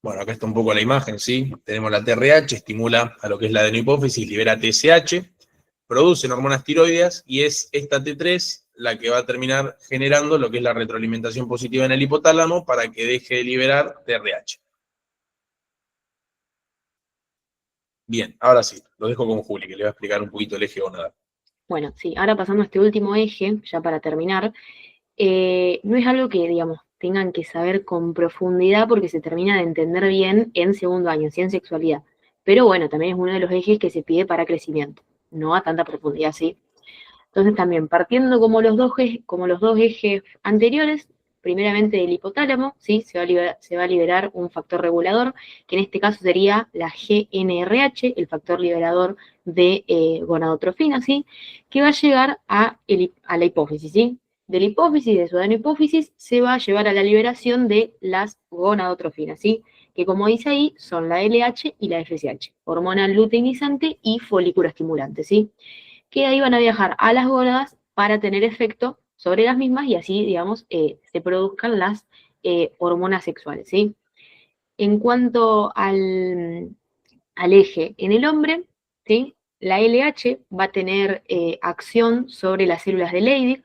Bueno, acá está un poco la imagen, ¿sí? Tenemos la TRH, estimula a lo que es la adenohipófisis, libera TSH, producen hormonas tiroideas, y es esta T3 la que va a terminar generando lo que es la retroalimentación positiva en el hipotálamo para que deje de liberar TRH. Bien, ahora sí, lo dejo con Juli, que le va a explicar un poquito el eje gonadal. Bueno, sí, ahora pasando a este último eje, ya para terminar, no es algo que, digamos, tengan que saber con profundidad porque se termina de entender bien en segundo año, sí, en sexualidad. Pero bueno, también es uno de los ejes que se pide para crecimiento, no a tanta profundidad, ¿sí? Entonces también, partiendo como los dos ejes anteriores, primeramente del hipotálamo, ¿sí? Se va a liberar un factor regulador, que en este caso sería la GnRH, el factor liberador de gonadotrofina, ¿sí? Que va a llegar a la hipófisis, ¿sí? De la hipófisis, de su adenohipófisis, se va a llevar a la liberación de las gonadotrofinas, ¿sí? Que como dice ahí, son la LH y la FSH, hormona luteinizante y folículo estimulante, ¿sí? Que ahí van a viajar a las gónadas para tener efecto sobre las mismas y así, digamos, se produzcan las hormonas sexuales, ¿sí? En cuanto al eje en el hombre, ¿sí? La LH va a tener acción sobre las células de Leydig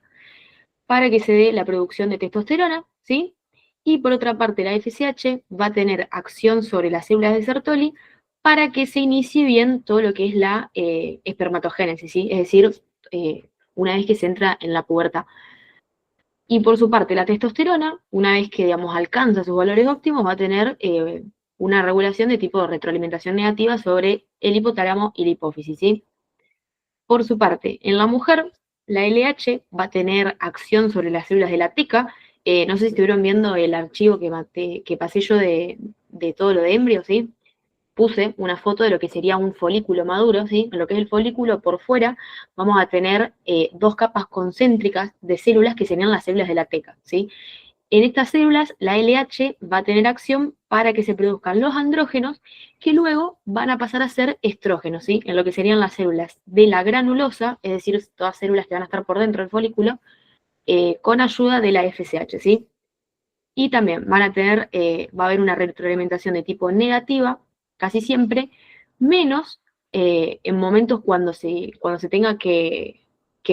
para que se dé la producción de testosterona, ¿sí? Y por otra parte, la FSH va a tener acción sobre las células de Sertoli para que se inicie bien todo lo que es la espermatogénesis, ¿sí? Es decir, una vez que se entra en la pubertad. Y por su parte, la testosterona, una vez que, digamos, alcanza sus valores óptimos, va a tener una regulación de tipo de retroalimentación negativa sobre el hipotálamo y la hipófisis, ¿sí? Por su parte, en la mujer, la LH va a tener acción sobre las células de la teca. No sé si estuvieron viendo el archivo que pasé yo de todo lo de embrios, ¿sí? Puse una foto de lo que sería un folículo maduro, ¿sí? En lo que es el folículo, por fuera, vamos a tener dos capas concéntricas de células que serían las células de la teca, ¿sí? En estas células, la LH va a tener acción para que se produzcan los andrógenos, que luego van a pasar a ser estrógenos, ¿sí? En lo que serían las células de la granulosa, es decir, todas células que van a estar por dentro del folículo, con ayuda de la FSH, ¿sí? Y también van a tener, va a haber una retroalimentación de tipo negativa, casi siempre, menos en momentos cuando se tenga que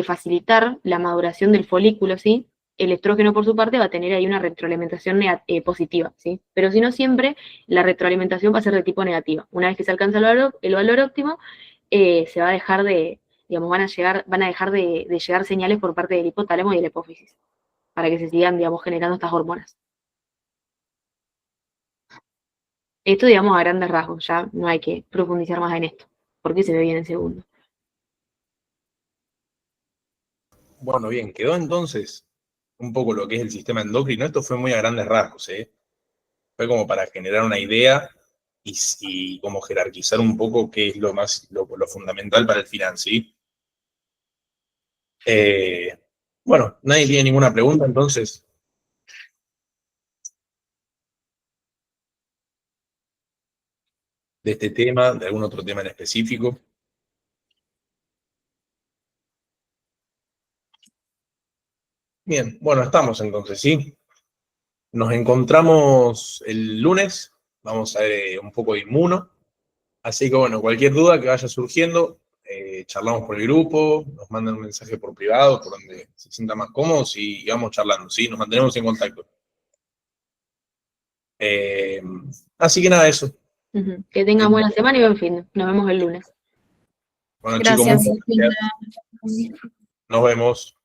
facilitar la maduración del folículo, ¿sí? El estrógeno, por su parte, va a tener ahí una retroalimentación positiva, ¿sí? Pero si no siempre, la retroalimentación va a ser de tipo negativa. Una vez que se alcanza el valor óptimo, se va a dejar de, digamos, van a dejar de llegar señales por parte del hipotálamo y de la hipófisis, para que se sigan, digamos, generando estas hormonas. Esto, digamos, a grandes rasgos, ya no hay que profundizar más en esto, porque se ve bien en segundo. Bueno, bien, quedó entonces un poco lo que es el sistema endocrino. Esto fue muy a grandes rasgos, ¿eh? Fue como para generar una idea y como jerarquizar un poco qué es lo fundamental para el final, ¿sí? Bueno, nadie tiene ninguna pregunta, entonces. De este tema, de algún otro tema en específico. Bien, bueno, estamos entonces, ¿sí? Nos encontramos el lunes, vamos a ver un poco de inmuno. Así que bueno, cualquier duda que vaya surgiendo, charlamos por el grupo, nos mandan un mensaje por privado, por donde se sientan más cómodos y vamos charlando, ¿sí? Nos mantenemos en contacto. Así que nada, eso. Que tengan buena semana y buen fin. Nos vemos el lunes. Bueno, Gracias. chicos, muchas gracias. Nos vemos.